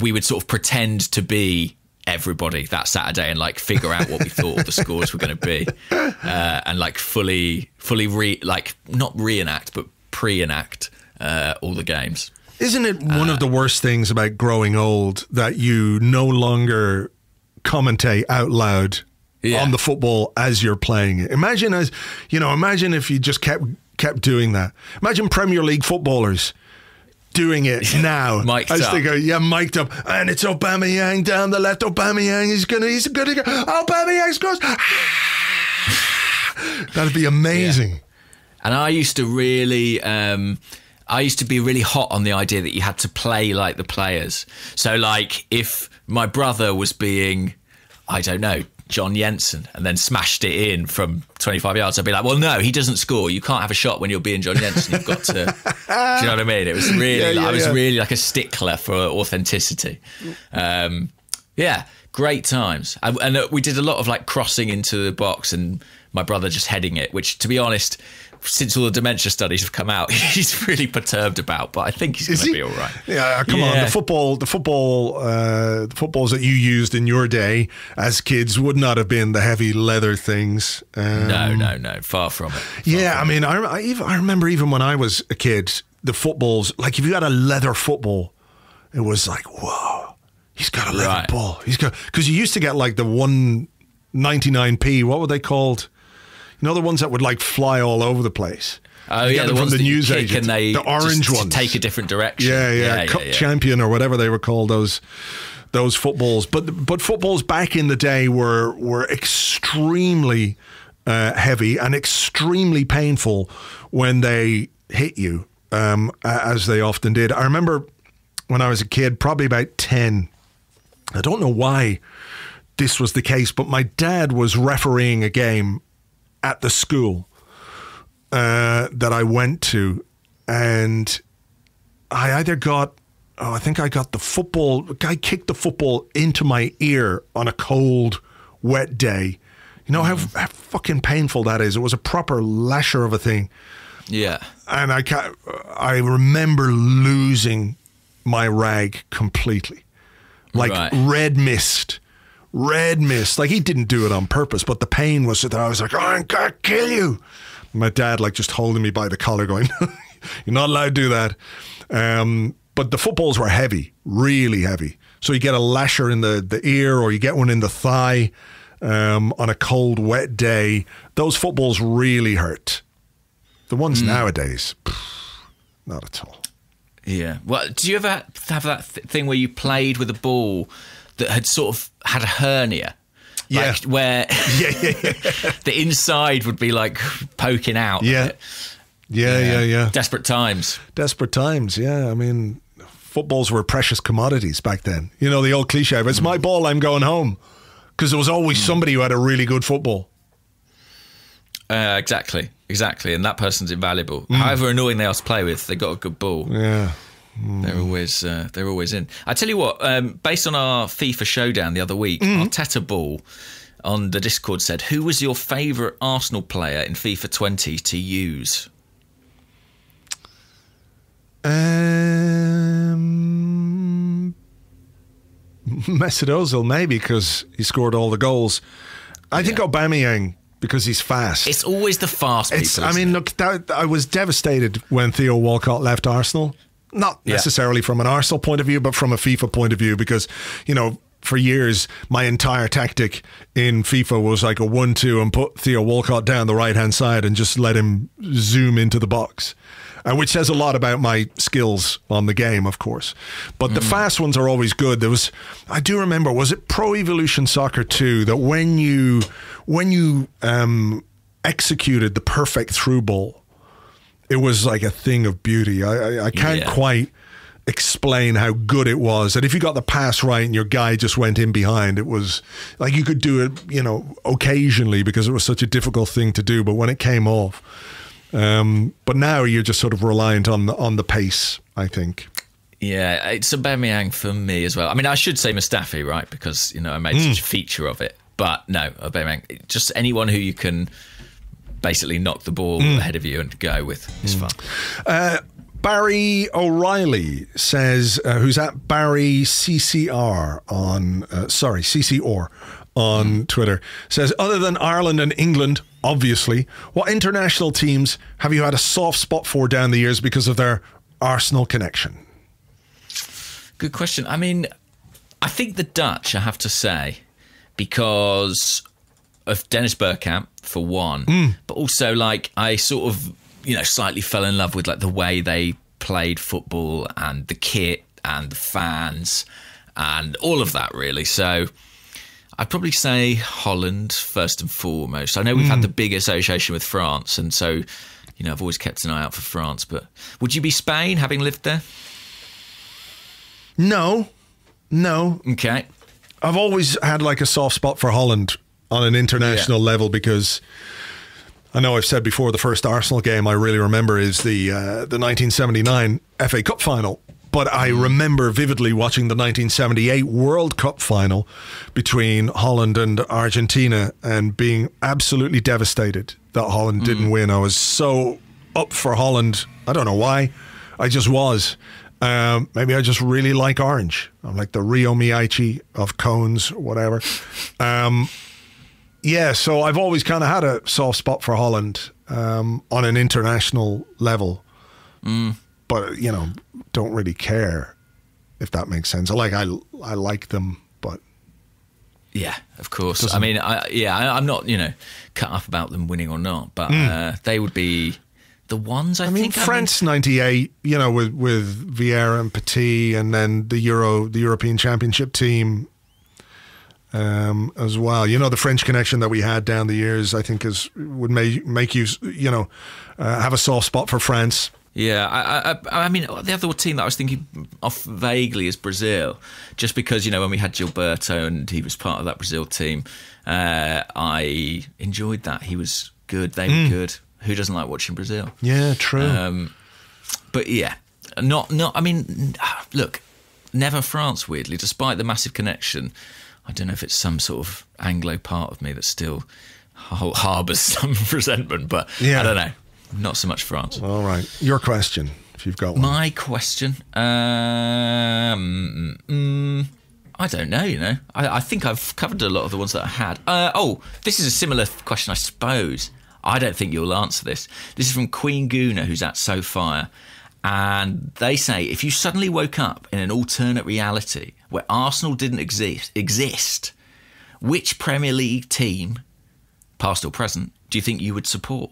we would sort of pretend to be everybody that Saturday and like figure out what we thought the scores were going to be, and like fully not reenact but pre-enact all the games. Isn't it one of the worst things about growing old that you no longer commentate out loud on the football as you're playing it? Imagine if you just kept doing that. Imagine Premier League footballers doing it now. Mic'd up. They go, mic'd up. And it's Aubameyang down the left. Aubameyang, he's gonna go. Aubameyang scores. That'd be amazing. Yeah. And I used to be really hot on the idea that you had to play like the players. So like if my brother was being, I don't know, John Jensen and then smashed it in from 25 yards, I'd be like, well, no, he doesn't score. You can't have a shot when you're being John Jensen. You've got to, do you know what I mean? It was really, I was really like a stickler for authenticity. Great times. And we did a lot of like crossing into the box and my brother just heading it, which to be honest, since all the dementia studies have come out, he's really perturbed about, but I think he's going to be all right. Yeah, come on. The footballs that you used in your day as kids would not have been the heavy leather things. No, far from it. I remember even when I was a kid, the footballs, like if you had a leather football, it was like, whoa, he's got a leather ball. Because you used to get like the 1.99p, what were they called? The ones that would like fly all over the place. Oh, yeah, the ones from the newsagents, the orange ones take a different direction. Cup Champion or whatever they were called. Those footballs, but footballs back in the day were extremely heavy and extremely painful when they hit you, as they often did. I remember when I was a kid, probably about 10. I don't know why this was the case, but my dad was refereeing a game at the school that I went to, and I either got, I think I got the guy kicked the football into my ear on a cold, wet day. You know how fucking painful that is. It was a proper lasher of a thing. Yeah. And I remember losing my rag completely. Like red mist. Like he didn't do it on purpose, but the pain was that I was like, I'm gonna kill you. My dad like just holding me by the collar going, you're not allowed to do that. But the footballs were heavy, really heavy. So you get a lasher in the ear or you get one in the thigh on a cold, wet day. Those footballs really hurt. The ones nowadays, not at all. Yeah. Well, do you ever have that thing where you played with a ball that had sort of had a hernia? Like where the inside would be like poking out. Yeah. Desperate times. Yeah. I mean, footballs were precious commodities back then. You know, the old cliche, if it's my ball, I'm going home. Because there was always somebody who had a really good football. Exactly. And that person's invaluable. However annoying they are to play with, they got a good ball. Yeah. They're always in. I tell you what, based on our FIFA showdown the other week, Arteta Ball on the Discord said, who was your favourite Arsenal player in FIFA 20 to use? Mesut Ozil, maybe, because he scored all the goals. I think Aubameyang, because he's fast. It's always the fast people. I was devastated when Theo Walcott left Arsenal. Not necessarily from an Arsenal point of view, but from a FIFA point of view, because, you know, for years, my entire tactic in FIFA was like a 1-2 and put Theo Walcott down the right-hand side and just let him zoom into the box, which says a lot about my skills on the game, of course. But the fast ones are always good. I do remember, was it Pro Evolution Soccer 2, that when you executed the perfect through ball, it was like a thing of beauty. I can't quite explain how good it was. And if you got the pass right and your guy just went in behind, it was like you could do it, occasionally because it was such a difficult thing to do. But when it came off, but now you're just sort of reliant on the pace, I think. Yeah, it's Aubameyang for me as well. I mean, I should say Mustafi, right? Because, I made such a feature of it. But no, Aubameyang, just anyone who you can basically knock the ball ahead of you and go with is fun. Barry O'Reilly says, who's at Barry CCR on, CCR on Twitter, says, other than Ireland and England, obviously, what international teams have you had a soft spot for down the years because of their Arsenal connection? Good question. I mean, I think the Dutch, I have to say, because of Dennis Bergkamp, for one, but also, I sort of, slightly fell in love with, the way they played football and the kit and the fans and all of that, really. So I'd probably say Holland first and foremost. I know we've had the big association with France, and so, I've always kept an eye out for France. But would you be Spain, having lived there? No. Okay. I've always had a soft spot for Holland on an international level because I know I've said before the first Arsenal game I really remember is the 1979 FA Cup final. But I remember vividly watching the 1978 World Cup final between Holland and Argentina and being absolutely devastated that Holland didn't win. I was so up for Holland. I don't know why. I just was. Maybe I just really like orange. I'm like the Rio Miyachi of cones, whatever. So I've always kind of had a soft spot for Holland on an international level. But, don't really care, if that makes sense. I like them, but... Yeah, of course. I mean, I'm not, cut up about them winning or not, but they would be... the ones I think. France 98, with Vieira and Petit, and then the European Championship team as well. The French connection that we had down the years, I think, would make you, have a soft spot for France. Yeah, I mean, the other team that I was thinking of vaguely is Brazil, just because, when we had Gilberto and he was part of that Brazil team, I enjoyed that. He was good. They were good. Who doesn't like watching Brazil? Yeah, true. But yeah, not. I mean, look, never France. Weirdly, despite the massive connection, I don't know if it's some sort of Anglo part of me that still harbours some resentment. But I don't know. Not so much France. All right, your question, if you've got one. My question. I don't know. I think I've covered a lot of the ones that I had. This is a similar question, I suppose. I don't think you'll answer this. This is from Queen Guna, who's at SoFire. And they say, if you suddenly woke up in an alternate reality where Arsenal didn't exist, which Premier League team, past or present, do you think you would support?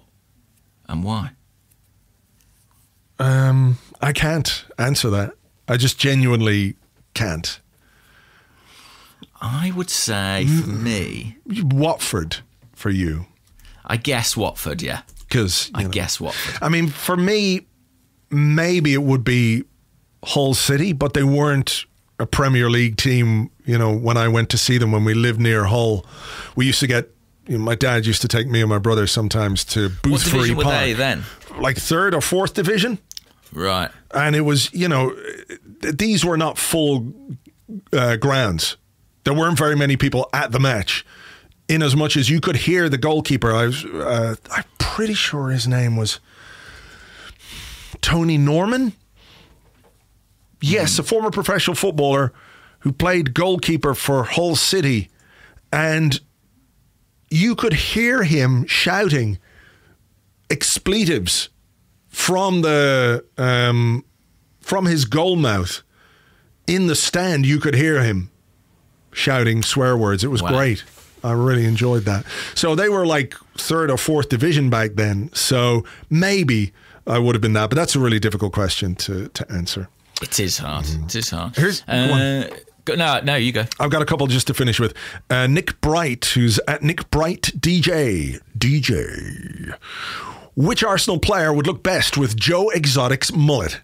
And why? I can't answer that. I just genuinely can't. I would say, for me... Watford, for you. I guess Watford, yeah. Because I guess Watford. I mean, for me, maybe it would be Hull City, but they weren't a Premier League team. When I went to see them, when we lived near Hull, we used to get. My dad used to take me and my brother sometimes to Boothbury What division Park. Were they then? Like 3rd or 4th division, right? And it was, these were not full grounds. There weren't very many people at the match. In as much as you could hear the goalkeeper, I'm pretty sure his name was Tony Norman. Yes, a former professional footballer who played goalkeeper for Hull City, and you could hear him shouting expletives from his goal mouth in the stand. You could hear him shouting swear words. It was great. I really enjoyed that. So they were like 3rd or 4th division back then. So maybe I would have been that. But that's a really difficult question to answer. It is hard. It is hard. Here's one. No, you go. I've got a couple just to finish with. Nick Bright, who's at Nick Bright DJ. Which Arsenal player would look best with Joe Exotic's mullet?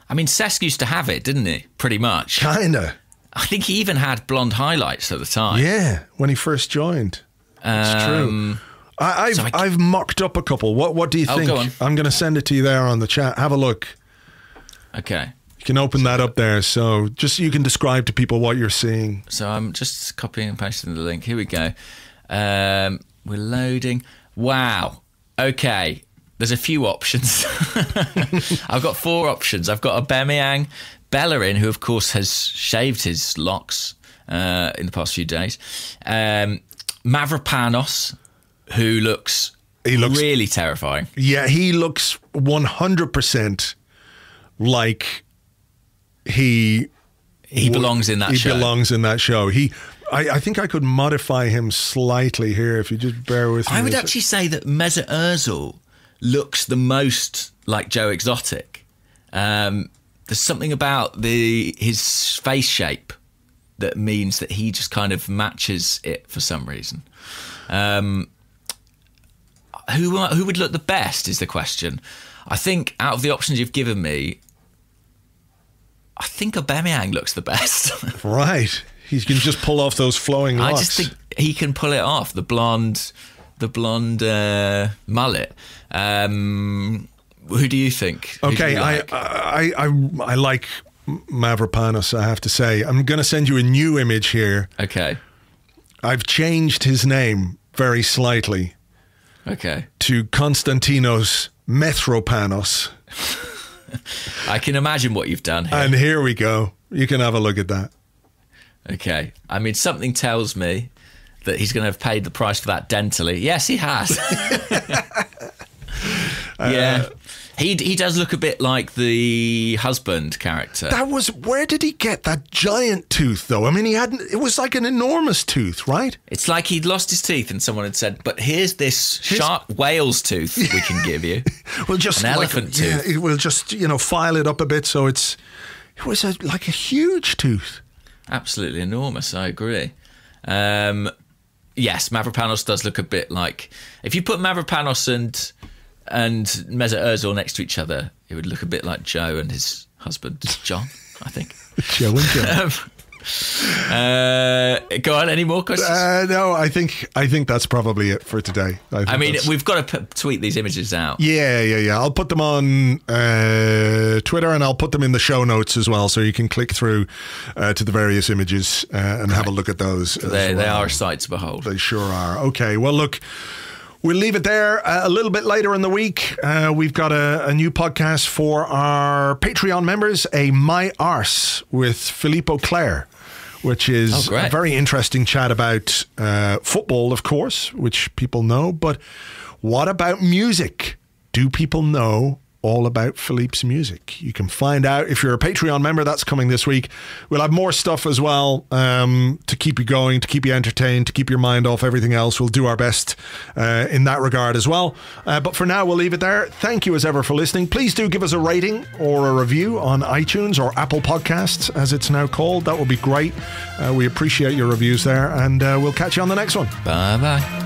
I mean, Cesc used to have it, didn't he? Pretty much. Kinda. I think he even had blonde highlights at the time. Yeah, when he first joined. It's true. I've mocked up a couple. What do you think? Go on. I'm going to send it to you there on the chat. Have a look. Okay. You can open that up there. So just you can describe to people what you're seeing. So I'm just copying and pasting the link. Here we go. We're loading. Wow. Okay. There's a few options. I've got 4 options. I've got Aubameyang, Bellerin, who of course has shaved his locks in the past few days. Mavropanos, who looks really terrifying. Yeah, he looks 100% like he belongs in that show. He belongs in that show. I think I could modify him slightly here if you just bear with me. I would actually say that Mesut Ozil looks the most like Joe Exotic. There's something about his face shape that means that he just kind of matches it for some reason. Who would look the best is the question. I think out of the options you've given me, I think Aubameyang looks the best. Right. He can just pull off those flowing locks. I just think he can pull it off. The blonde mullet. Who do you think? Okay, I like Mavropanos, I have to say. I'm going to send you a new image here. Okay. I've changed his name very slightly. Okay. To Konstantinos Metropanos. I can imagine what you've done here. And here we go. You can have a look at that. Okay. I mean, something tells me that he's going to have paid the price for that dentally. Yes, he has. Yeah. He does look a bit like the husband character. Where did he get that giant tooth, though? I mean, it was like an enormous tooth, right? It's like he'd lost his teeth and someone had said, but here's this shark whale's tooth we can give you. Well, just an elephant tooth. Yeah, we'll just, file it up a bit so it was like a huge tooth. Absolutely enormous, I agree. Yes, Mavropanos does look a bit like... If you put Mavropanos and Mesut Ozil next to each other, it would look a bit like Joe and his husband, John, I think. Joe and John. Go on, any more questions? No, I think that's probably it for today. I mean, we've got to tweet these images out. Yeah. I'll put them on Twitter and I'll put them in the show notes as well, so you can click through to the various images and have a look at those. They are a sight to behold. They sure are. Okay, well, look, we'll leave it there. A little bit later in the week, we've got a new podcast for our Patreon members, a My Arse with Philippe Auclair, which is a very interesting chat about football, of course, which people know. But what about music? Do people know all about Philippe's music? You can find out if you're a Patreon member. That's coming this week. We'll have more stuff as well to keep you going, to keep you entertained, to keep your mind off everything else. We'll do our best in that regard as well. But for now, we'll leave it there. Thank you as ever for listening. Please do give us a rating or a review on iTunes or Apple Podcasts, as it's now called. That would be great. We appreciate your reviews there, and we'll catch you on the next one. Bye-bye.